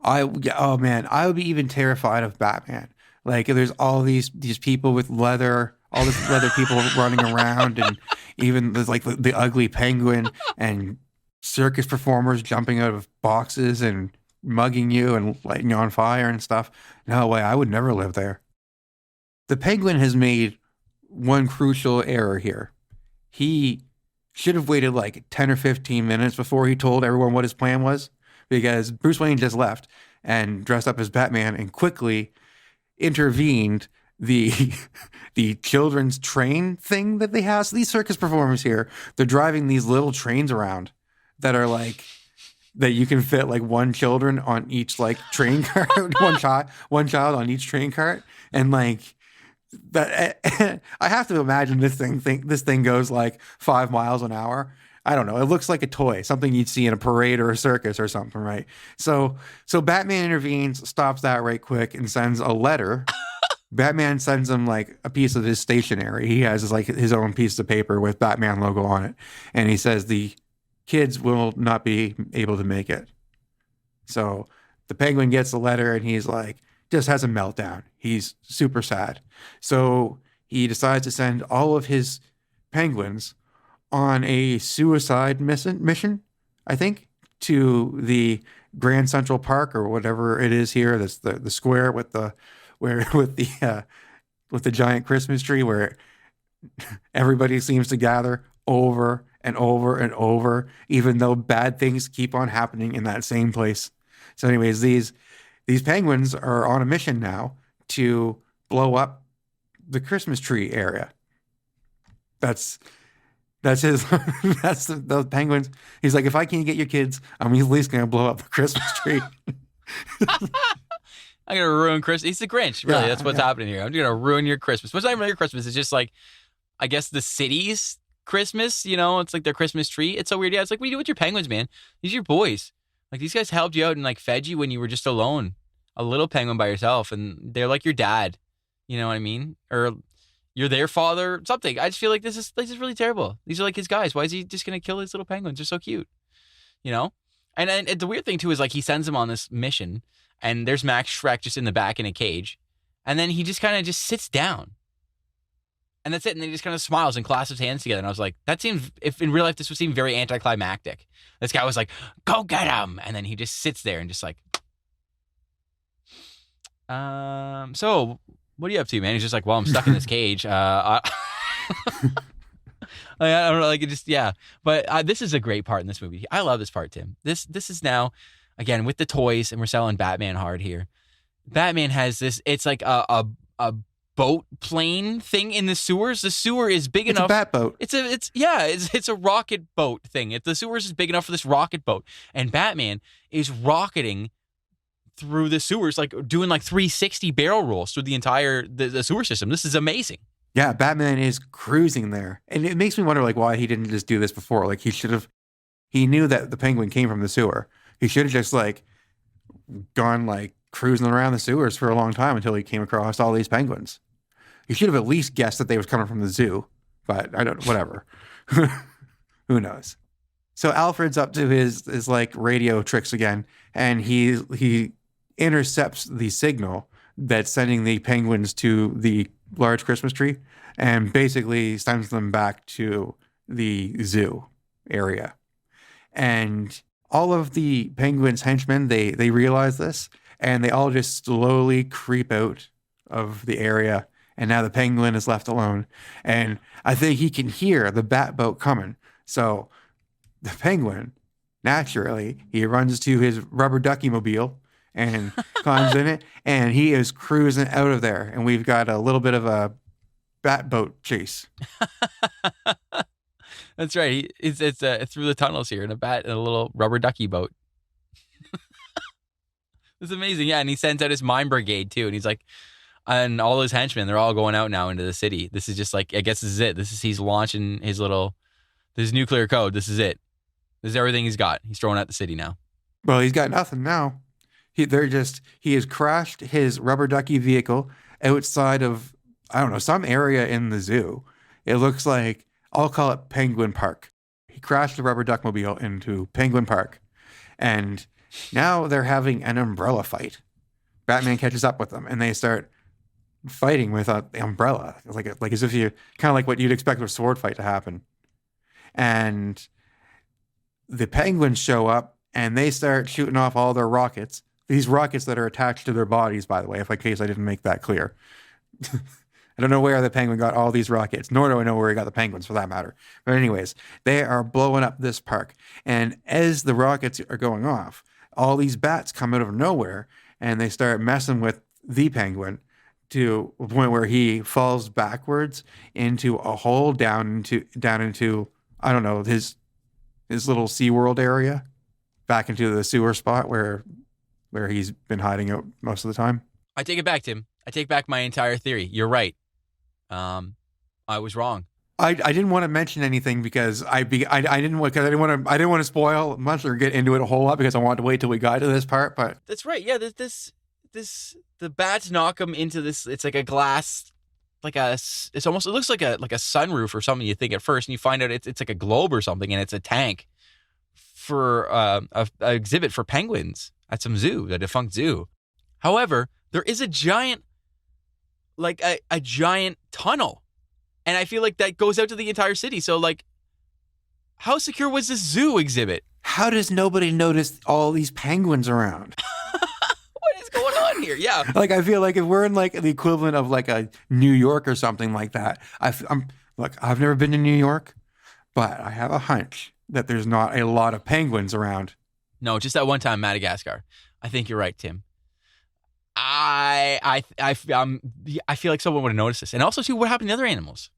Oh, man, I would be even terrified of Batman. Like, there's all these people with leather, all this leather people running around, and even there's like the ugly penguin and circus performers jumping out of boxes and mugging you and lighting you on fire and stuff. No way, I would never live there. The penguin has made one crucial error here. He should have waited like 10 or 15 minutes before he told everyone what his plan was, because Bruce Wayne just left and dressed up as Batman and quickly intervened the children's train thing that they have. So these circus performers here, they're driving these little trains around that are like, that you can fit like one children on each like train cart, one child on each train cart. And like that, I have to imagine this thing goes like 5 miles an hour. I don't know. It looks like a toy, something you'd see in a parade or a circus or something, right? So Batman intervenes, stops that right quick, and sends a letter. Batman sends him like a piece of his stationery. He has like his own piece of paper with Batman logo on it, and he says the kids will not be able to make it. So the Penguin gets the letter, and he's like, just has a meltdown. He's super sad. So he decides to send all of his penguins on a suicide mission, I think, to the Grand Central Park or whatever it is here. That's the square with the giant Christmas tree where everybody seems to gather over and over and over, even though bad things keep on happening in that same place. So anyways, these penguins are on a mission now to blow up the Christmas tree area. That's his. That's the penguins. He's like, if I can't get your kids, I'm at least gonna blow up the Christmas tree. I'm gonna ruin Christmas. He's the Grinch, really. Yeah, that's what's happening here. I'm gonna ruin your Christmas. What's not even your Christmas? It's just like, I guess the city's Christmas. You know, it's like their Christmas tree. It's so weird. Yeah, it's like, what do you do with your penguins, man? These are your boys. Like, these guys helped you out and like fed you when you were just alone, a little penguin by yourself, and they're like your dad. You know what I mean? Or you're their father, something. I just feel like this is really terrible. These are like his guys. Why is he just going to kill his little penguins? They're so cute, you know? And the weird thing, too, is like he sends them on this mission, and there's Max Schreck just in the back in a cage, and then he just kind of just sits down. And that's it. And then he just kind of smiles and clasps his hands together. And I was like, that seems, if in real life, this would seem very anticlimactic. This guy was like, go get him. And then he just sits there and just like, so what are you up to, man? He's just like, well, I'm stuck in this cage. I don't know, like, it just, yeah. But this is a great part in this movie. I love this part, Tim. This is now, again, with the toys, and we're selling Batman hard here. Batman has this, it's like a boat plane thing in the sewers. The sewer is big enough. It's a bat boat. It's a rocket boat thing. The sewers is big enough for this rocket boat. And Batman is rocketing through the sewers, like doing like 360 barrel rolls through the entire the sewer system. This is amazing. Yeah, Batman is cruising there. And it makes me wonder, like, why he didn't just do this before. Like, he knew that the Penguin came from the sewer. He should have just, like, gone, like, cruising around the sewers for a long time until he came across all these penguins. He should have at least guessed that they was coming from the zoo. But I don't, whatever. Who knows? So Alfred's up to his like radio tricks again, and he intercepts the signal that's sending the penguins to the large Christmas tree, and basically sends them back to the zoo area. And all of the penguins' henchmen, they realize this, and they all just slowly creep out of the area. And now the penguin is left alone, and I think he can hear the bat boat coming. So the penguin, naturally, he runs to his rubber ducky mobile and climbs in it, and he is cruising out of there. And we've got a little bit of a bat boat chase. That's right. It's through the tunnels here in a little rubber ducky boat. It's amazing. Yeah, and he sends out his mine brigade too, and he's like, and all his henchmen, they're all going out now into the city. This is just like, I guess this is it. He's launching his nuclear code. This is it. This is everything he's got. He's throwing out the city now. Well, he's got nothing now. He has crashed his rubber ducky vehicle outside of, I don't know, some area in the zoo. It looks like, I'll call it Penguin Park. He crashed the rubber duckmobile into Penguin Park. And now they're having an umbrella fight. Batman catches up with them, and they start fighting with the umbrella. Like as if you, kind of like what you'd expect a sword fight to happen. And the penguins show up, and they start shooting off all their rockets. These rockets that are attached to their bodies, by the way, in case I didn't make that clear. I don't know where the penguin got all these rockets, nor do I know where he got the penguins for that matter. But anyways, they are blowing up this park. And as the rockets are going off, all these bats come out of nowhere, and they start messing with the penguin to a point where he falls backwards into a hole down into I don't know, his little SeaWorld area, back into the sewer spot where he's been hiding out most of the time. I take it back, Tim. I take back my entire theory. You're right. I was wrong. I didn't want to mention anything because I didn't want to spoil much or get into it a whole lot because I wanted to wait till we got to this part. But that's right. Yeah, the bats knock him into this. It's like a glass, it looks like a sunroof or something. You think at first, and you find out it's like a globe or something, and it's a tank for a exhibit for penguins at some zoo, a defunct zoo. However, there is a giant, like a giant tunnel. And I feel like that goes out to the entire city. So, like, how secure was this zoo exhibit? How does nobody notice all these penguins around? What is going on here? Yeah. Like, I feel like if we're in, like, the equivalent of, like, a New York or something like that, look, I've never been to New York, but I have a hunch that there's not a lot of penguins around. No, just that one time, Madagascar. I think you're right, Tim. I feel like someone would have noticed this. And also, too, what happened to the other animals?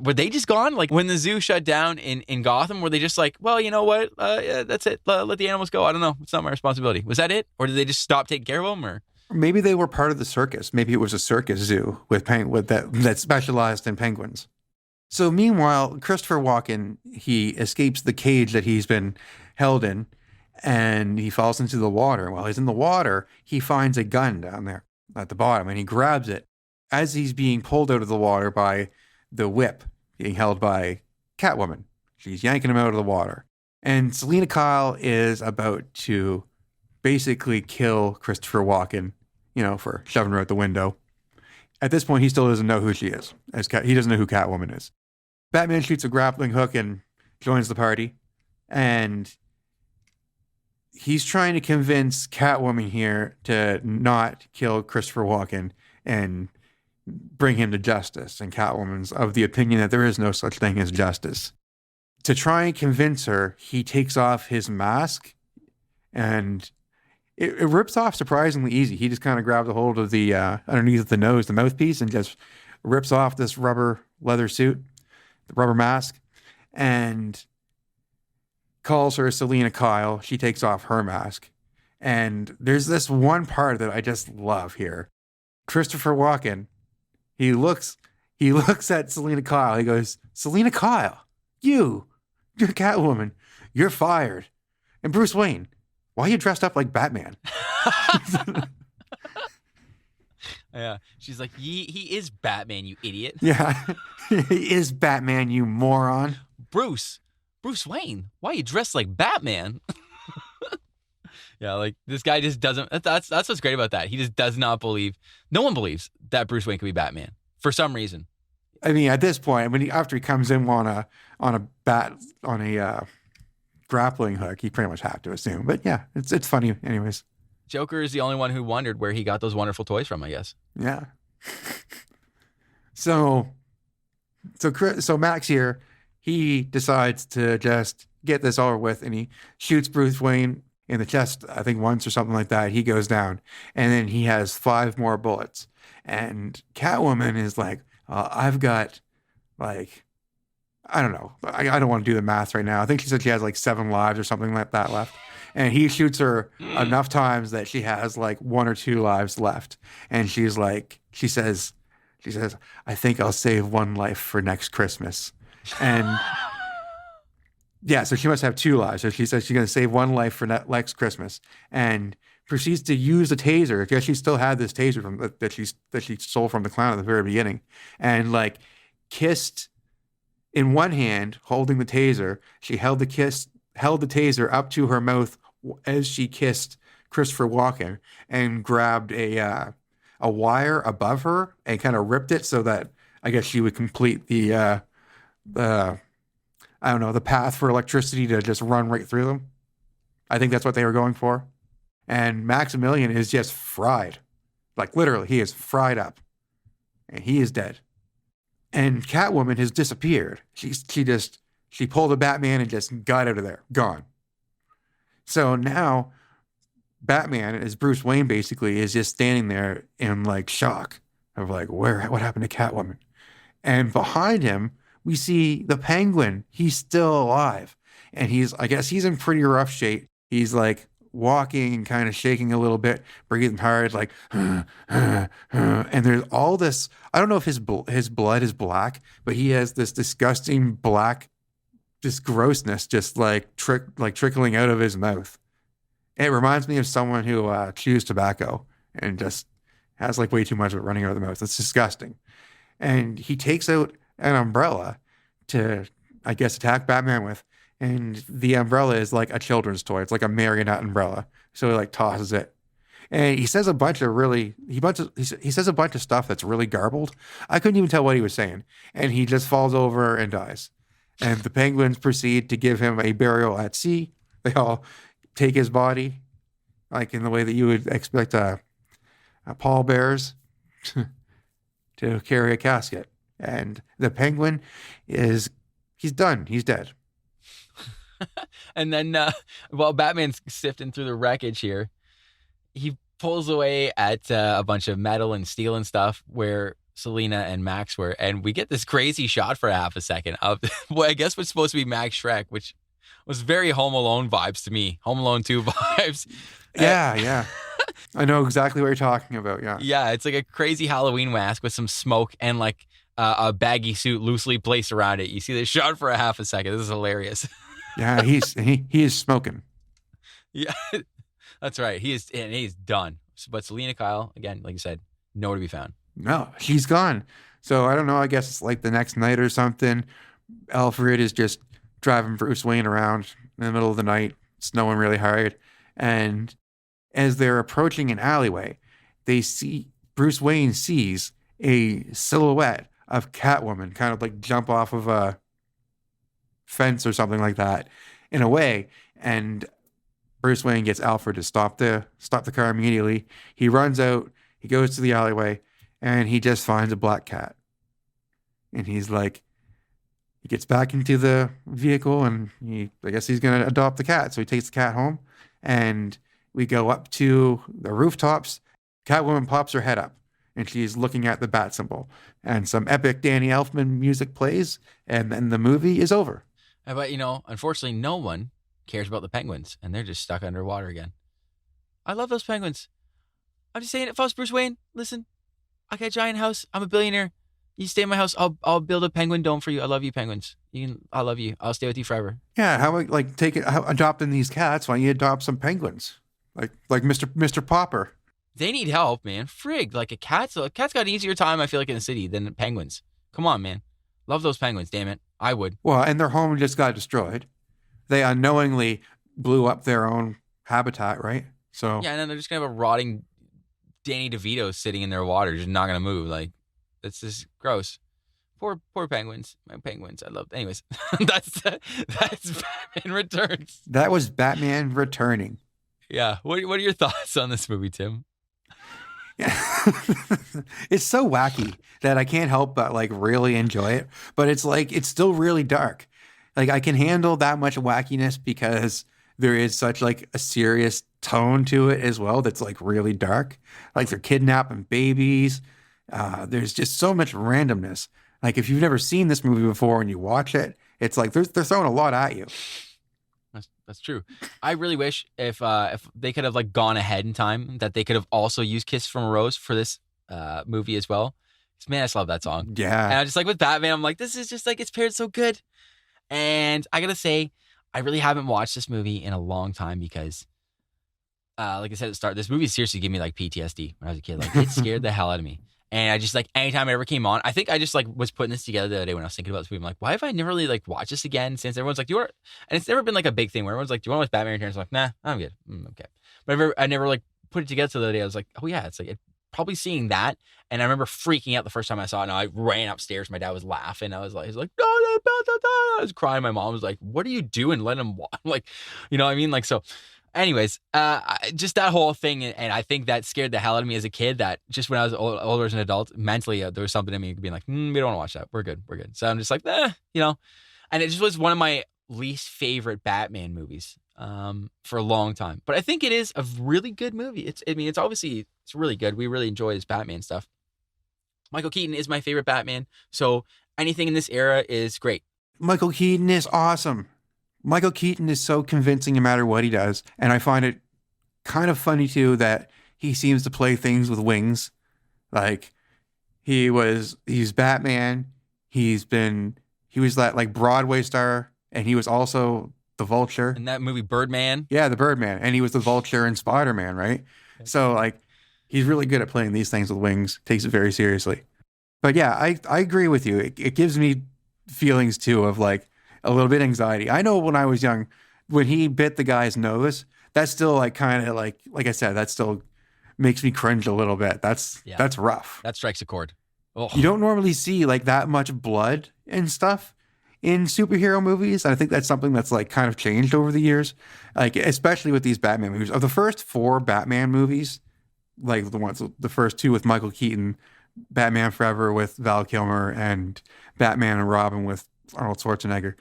Were they just gone? Like, when the zoo shut down in Gotham, were they just like, well, you know what? Yeah, that's it. Let the animals go. I don't know. It's not my responsibility. Was that it? Or did they just stop taking care of them? Or maybe they were part of the circus. Maybe it was a circus zoo with that specialized in penguins. So meanwhile, Christopher Walken, he escapes the cage that he's been held in, and he falls into the water. While he's in the water, he finds a gun down there at the bottom, and he grabs it as he's being pulled out of the water by the whip being held by Catwoman. She's yanking him out of the water. And Selina Kyle is about to basically kill Christopher Walken, for shoving her out the window. At this point, he still doesn't know who she is. He doesn't know who Catwoman is. Batman shoots a grappling hook and joins the party. And he's trying to convince Catwoman here to not kill Christopher Walken and bring him to justice. And Catwoman's of the opinion that there is no such thing as justice. To try and convince her, he takes off his mask, and it rips off surprisingly easy. He just kind of grabs a hold of the underneath the nose, the mouthpiece, and just rips off this rubber leather suit, the rubber mask, and calls her Selina Kyle. She takes off her mask. And there's this one part that I just love here. Christopher Walken, he looks he looks at Selina Kyle. He goes, Selina Kyle, you're Catwoman. You're fired. And Bruce Wayne, why are you dressed up like Batman? Yeah. She's like, he is Batman, you idiot. Yeah. He is Batman, you moron. Bruce Wayne, why are you dressed like Batman? Yeah, like this guy just doesn't. That's what's great about that. He just does not believe. No one believes that Bruce Wayne could be Batman for some reason. I mean, at this point, after he comes in on a grappling hook, he pretty much had to assume. But yeah, it's funny anyways. Joker is the only one who wondered where he got those wonderful toys from, I guess. Yeah. So Max here, he decides to just get this over with, and he shoots Bruce Wayne in the chest, I think once or something like that. He goes down, and then he has 5 more bullets. And Catwoman is like, I've got, like, I don't know. I don't want to do the math right now. I think she said she has like 7 lives or something like that left. And he shoots her enough times that she has like 1 or 2 lives left. And she says, I think I'll save 1 life for next Christmas. And yeah, so she must have 2 lives. So she says she's going to save 1 life for next Christmas, and proceeds to use the taser. I guess she still had this taser that she stole from the clown at the very beginning, and like kissed in one hand, holding the taser. She held the taser up to her mouth as she kissed Christopher Walken, and grabbed a wire above her and kind of ripped it so that I guess she would complete the I don't know, the path for electricity to just run right through them. I think that's what they were going for. And Maximilian is just fried. Like literally, he is fried up. And he is dead. And Catwoman has disappeared. She pulled a Batman and just got out of there. Gone. So now Batman, as Bruce Wayne basically, is just standing there in like shock of like, what happened to Catwoman? And behind him, we see the Penguin. He's still alive. And I guess he's in pretty rough shape. He's like walking and kind of shaking a little bit, breathing hard, like, and there's all this, I don't know if his blood is black, but he has this disgusting black, this grossness just like trickling out of his mouth. And it reminds me of someone who chews tobacco and just has like way too much of it running out of the mouth. It's disgusting. And he takes out an umbrella to, I guess, attack Batman with. And the umbrella is like a children's toy. It's like a marionette umbrella. So he like tosses it. And he says a bunch of he says a bunch of stuff that's really garbled. I couldn't even tell what he was saying. And he just falls over and dies. And the Penguins proceed to give him a burial at sea. They all take his body, like in the way that you would expect a pallbearers to carry a casket. And the Penguin he's done. He's dead. And then while Batman's sifting through the wreckage here, he pulls away at a bunch of metal and steel and stuff where Selina and Max were. And we get this crazy shot for half a second of what I guess was supposed to be Max Shrek, which was very Home Alone vibes to me. Home Alone 2 vibes. Yeah. I know exactly what you're talking about. Yeah. Yeah, it's like a crazy Halloween mask with some smoke and like a baggy suit loosely placed around it. You see this shot for a half a second. This is hilarious. Yeah, he is smoking. Yeah, that's right. He's done. But Selina Kyle, again, like you said, nowhere to be found. No, she's gone. So I don't know. I guess it's like the next night or something. Alfred is just driving Bruce Wayne around in the middle of the night, snowing really hard. And as they're approaching an alleyway, Bruce Wayne sees a silhouette of Catwoman kind of like jump off of a fence or something like that in a way. And Bruce Wayne gets Alfred to stop the car immediately. He runs out, he goes to the alleyway, and he just finds a black cat. And he's like, he gets back into the vehicle, and I guess he's going to adopt the cat. So he takes the cat home, and we go up to the rooftops. Catwoman pops her head up, and she's looking at the bat symbol. And some epic Danny Elfman music plays, and then the movie is over. But, unfortunately, no one cares about the penguins, and they're just stuck underwater again. I love those penguins. I'm just saying, if I was Bruce Wayne, listen, I got a giant house. I'm a billionaire. You stay in my house. I'll build a penguin dome for you. I love you, penguins. I love you. I'll stay with you forever. Yeah, how about like adopting these cats? Why don't you adopt some penguins? Like Mr. Popper. They need help, man. Frig, like a cat's got an easier time, I feel like, in the city than penguins. Come on, man. Love those penguins, damn it. I would. Well, and their home just got destroyed. They unknowingly blew up their own habitat, right? So Yeah, and then they're just gonna have a rotting Danny DeVito sitting in their water, just not gonna move. Like, that's just gross. Poor penguins. My penguins. I love. Anyways, that's Batman Returns. that was Batman returning. Yeah. What are your thoughts on this movie, Tim? It's so wacky that I can't help but like really enjoy it. But it's like it's still really dark. Like I can handle that much wackiness because there is such like a serious tone to it as well. That's like really dark. Like they're kidnapping babies. There's just so much randomness. Like if you've never seen this movie before and you watch it, it's like they're throwing a lot at you. That's true. I really wish if they could have like gone ahead in time, that they could have also used "Kiss from a Rose" for this movie as well. 'Cause, man, I just love that song. Yeah. And I just like with Batman, I'm like, this is just like it's paired so good. And I gotta say, I really haven't watched this movie in a long time because, like I said at the start, this movie seriously gave me like PTSD when I was a kid. Like it scared the hell out of me. And I just like anytime it ever came on, I think I just like was putting this together the other day when I was thinking about this movie. I'm like, why have I never really like watched this again? Since everyone's like, and it's never been like a big thing where everyone's like, do you want to watch Batman Returns? I'm like, nah, I'm good. Okay. But I never like put it together the other day. I was like, oh yeah, it's like probably seeing that. And I remember freaking out the first time I saw it. And I ran upstairs. My dad was laughing. I was like, he's like, no, I was crying. My mom was like, what are you doing? Let him watch. Like, you know what I mean? Like, so. Anyways, just that whole thing, and I think that scared the hell out of me as a kid. That just when I was older as an adult, mentally there was something in me being like, we don't want to watch that. We're good. So I'm just like, you know. And it just was one of my least favorite Batman movies for a long time. But I think it is a really good movie. It's really good. We really enjoy this Batman stuff. Michael Keaton is my favorite Batman, so anything in this era is great. Michael Keaton is awesome. Michael Keaton is so convincing no matter what he does. And I find it kind of funny too that he seems to play things with wings. Like he's Batman. He was that like Broadway star, and he was also the Vulture. In that movie Birdman. Yeah, the Birdman. And he was the Vulture in Spider-Man, right? Okay. So like he's really good at playing these things with wings, takes it very seriously. But yeah, I agree with you. It gives me feelings too of like a little bit of anxiety. I know when I was young, when he bit the guy's nose, that still like kind of like I said, that still makes me cringe a little bit. That's rough. That strikes a chord. Oh. You don't normally see like that much blood and stuff in superhero movies. I think that's something that's like kind of changed over the years, like especially with these Batman movies. Of the first 4 Batman movies, like the first 2 with Michael Keaton, Batman Forever with Val Kilmer, and Batman and Robin with Arnold Schwarzenegger.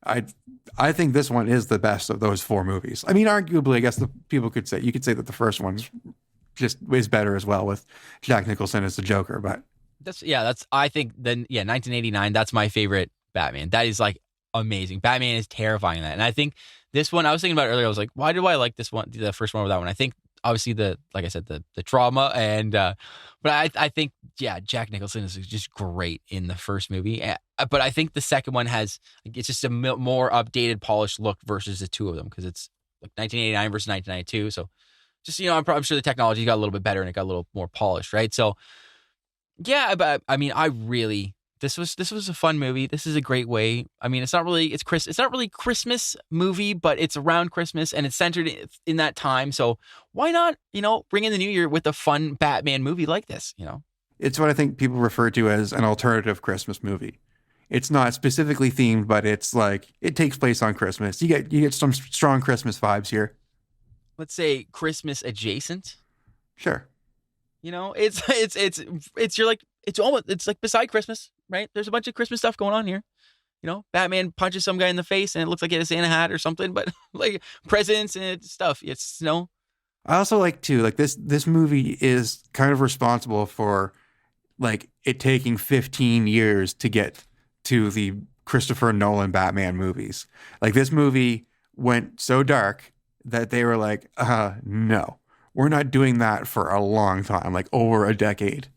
I think this one is the best of those 4 movies. I mean, arguably, I guess you could say that the first one is better as well with Jack Nicholson as the Joker. But I think then 1989. That's my favorite Batman. That is like amazing. Batman is terrifying in that, and I think this one. I was thinking about it earlier. I was like, why do I like this one? The first one or that one? I think obviously like I said, the trauma and. But I think, Jack Nicholson is just great in the first movie. But I think the second one it's just a more updated, polished look versus the two of them because it's like 1989 versus 1992. So just, I'm sure the technology got a little bit better and it got a little more polished, right? So, yeah, but I mean, this was a fun movie. This is a great way. I mean, it's not really Christmas movie, but it's around Christmas and it's centered in that time. So why not, bring in the new year with a fun Batman movie like this, It's what I think people refer to as an alternative Christmas movie. It's not specifically themed, but it's like it takes place on Christmas. You get some strong Christmas vibes here. Let's say Christmas adjacent. Sure. It's like beside Christmas, right? There's a bunch of Christmas stuff going on here. Batman punches some guy in the face and it looks like he had a Santa hat or something, but like presents and stuff. It's snow. I also like too, like this movie is kind of responsible for like it taking 15 years to get to the Christopher Nolan Batman movies. Like this movie went so dark that they were like, no, we're not doing that for a long time, like over a decade.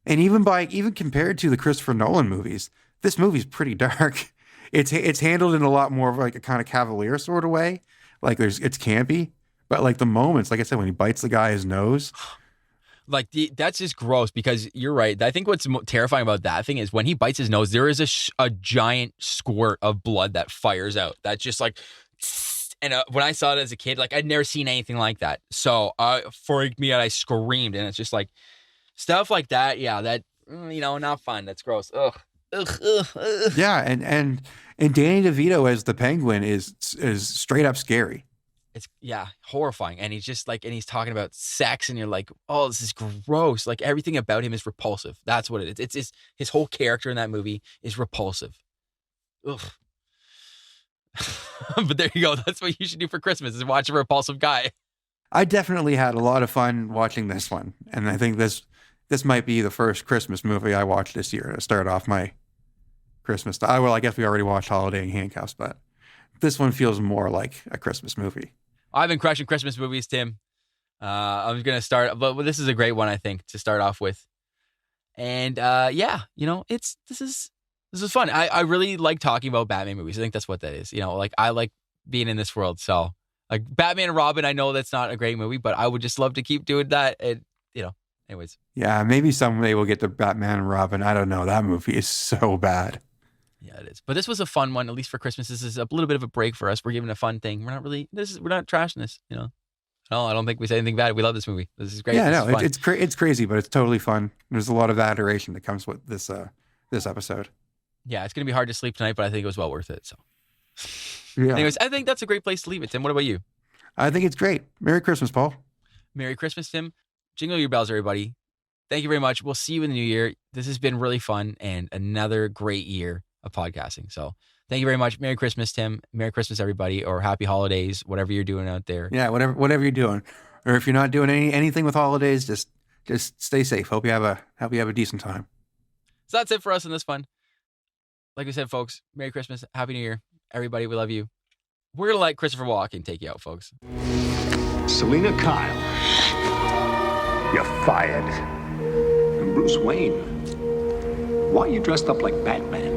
And even compared to the Christopher Nolan movies, this movie's pretty dark. It's handled in a lot more of like a kind of cavalier sort of way. Like it's campy, but like the moments, like I said, when he bites the guy his nose. Like that's just gross because you're right. I think what's terrifying about that thing is when he bites his nose, there is a giant squirt of blood that fires out. That's just like, and when I saw it as a kid, like I'd never seen anything like that. So it freaked me out. I screamed, and it's just like stuff like that. Yeah, that not fun. That's gross. Ugh. Yeah, and Danny DeVito as the Penguin is straight up scary. It's horrifying. And he's just like, and he's talking about sex, and you're like, oh, this is gross. Like everything about him is repulsive. That's what it is. It's his whole character in that movie is repulsive. Ugh. But there you go. That's what you should do for Christmas is watch a repulsive guy. I definitely had a lot of fun watching this one. And I think this might be the first Christmas movie I watched this year to start off my Christmas. I guess we already watched Holiday in Handcuffs, but this one feels more like a Christmas movie. I've been crushing Christmas movies, Tim. I'm going to start, but this is a great one, I think, to start off with. And this is fun. I really like talking about Batman movies. I think that's what that is. Like I like being in this world. So like Batman and Robin, I know that's not a great movie, but I would just love to keep doing that. And anyways. Yeah, maybe someday we'll get to Batman and Robin. I don't know. That movie is so bad. Yeah, it is. But this was a fun one, at least for Christmas. This is a little bit of a break for us. We're giving a fun thing. We're not trashing this, No, I don't think we say anything bad. We love this movie. This is great. Yeah, it's crazy, but it's totally fun. There's a lot of adoration that comes with this episode. Yeah, it's going to be hard to sleep tonight, but I think it was well worth it. So, yeah. Anyways, I think that's a great place to leave it. Tim, what about you? I think it's great. Merry Christmas, Paul. Merry Christmas, Tim. Jingle your bells, everybody. Thank you very much. We'll see you in the new year. This has been really fun and another great year of podcasting. So thank you very much. Merry Christmas, Tim. Merry Christmas, everybody, or happy holidays, whatever you're doing out there. Yeah, whatever you're doing. Or if you're not doing anything with holidays, just stay safe. Hope you have a decent time. So that's it for us in this fun. Like we said, folks, Merry Christmas, Happy New Year. Everybody, we love you. We're going to let Christopher Walken take you out, folks. Selina Kyle, you're fired. And Bruce Wayne, why are you dressed up like Batman?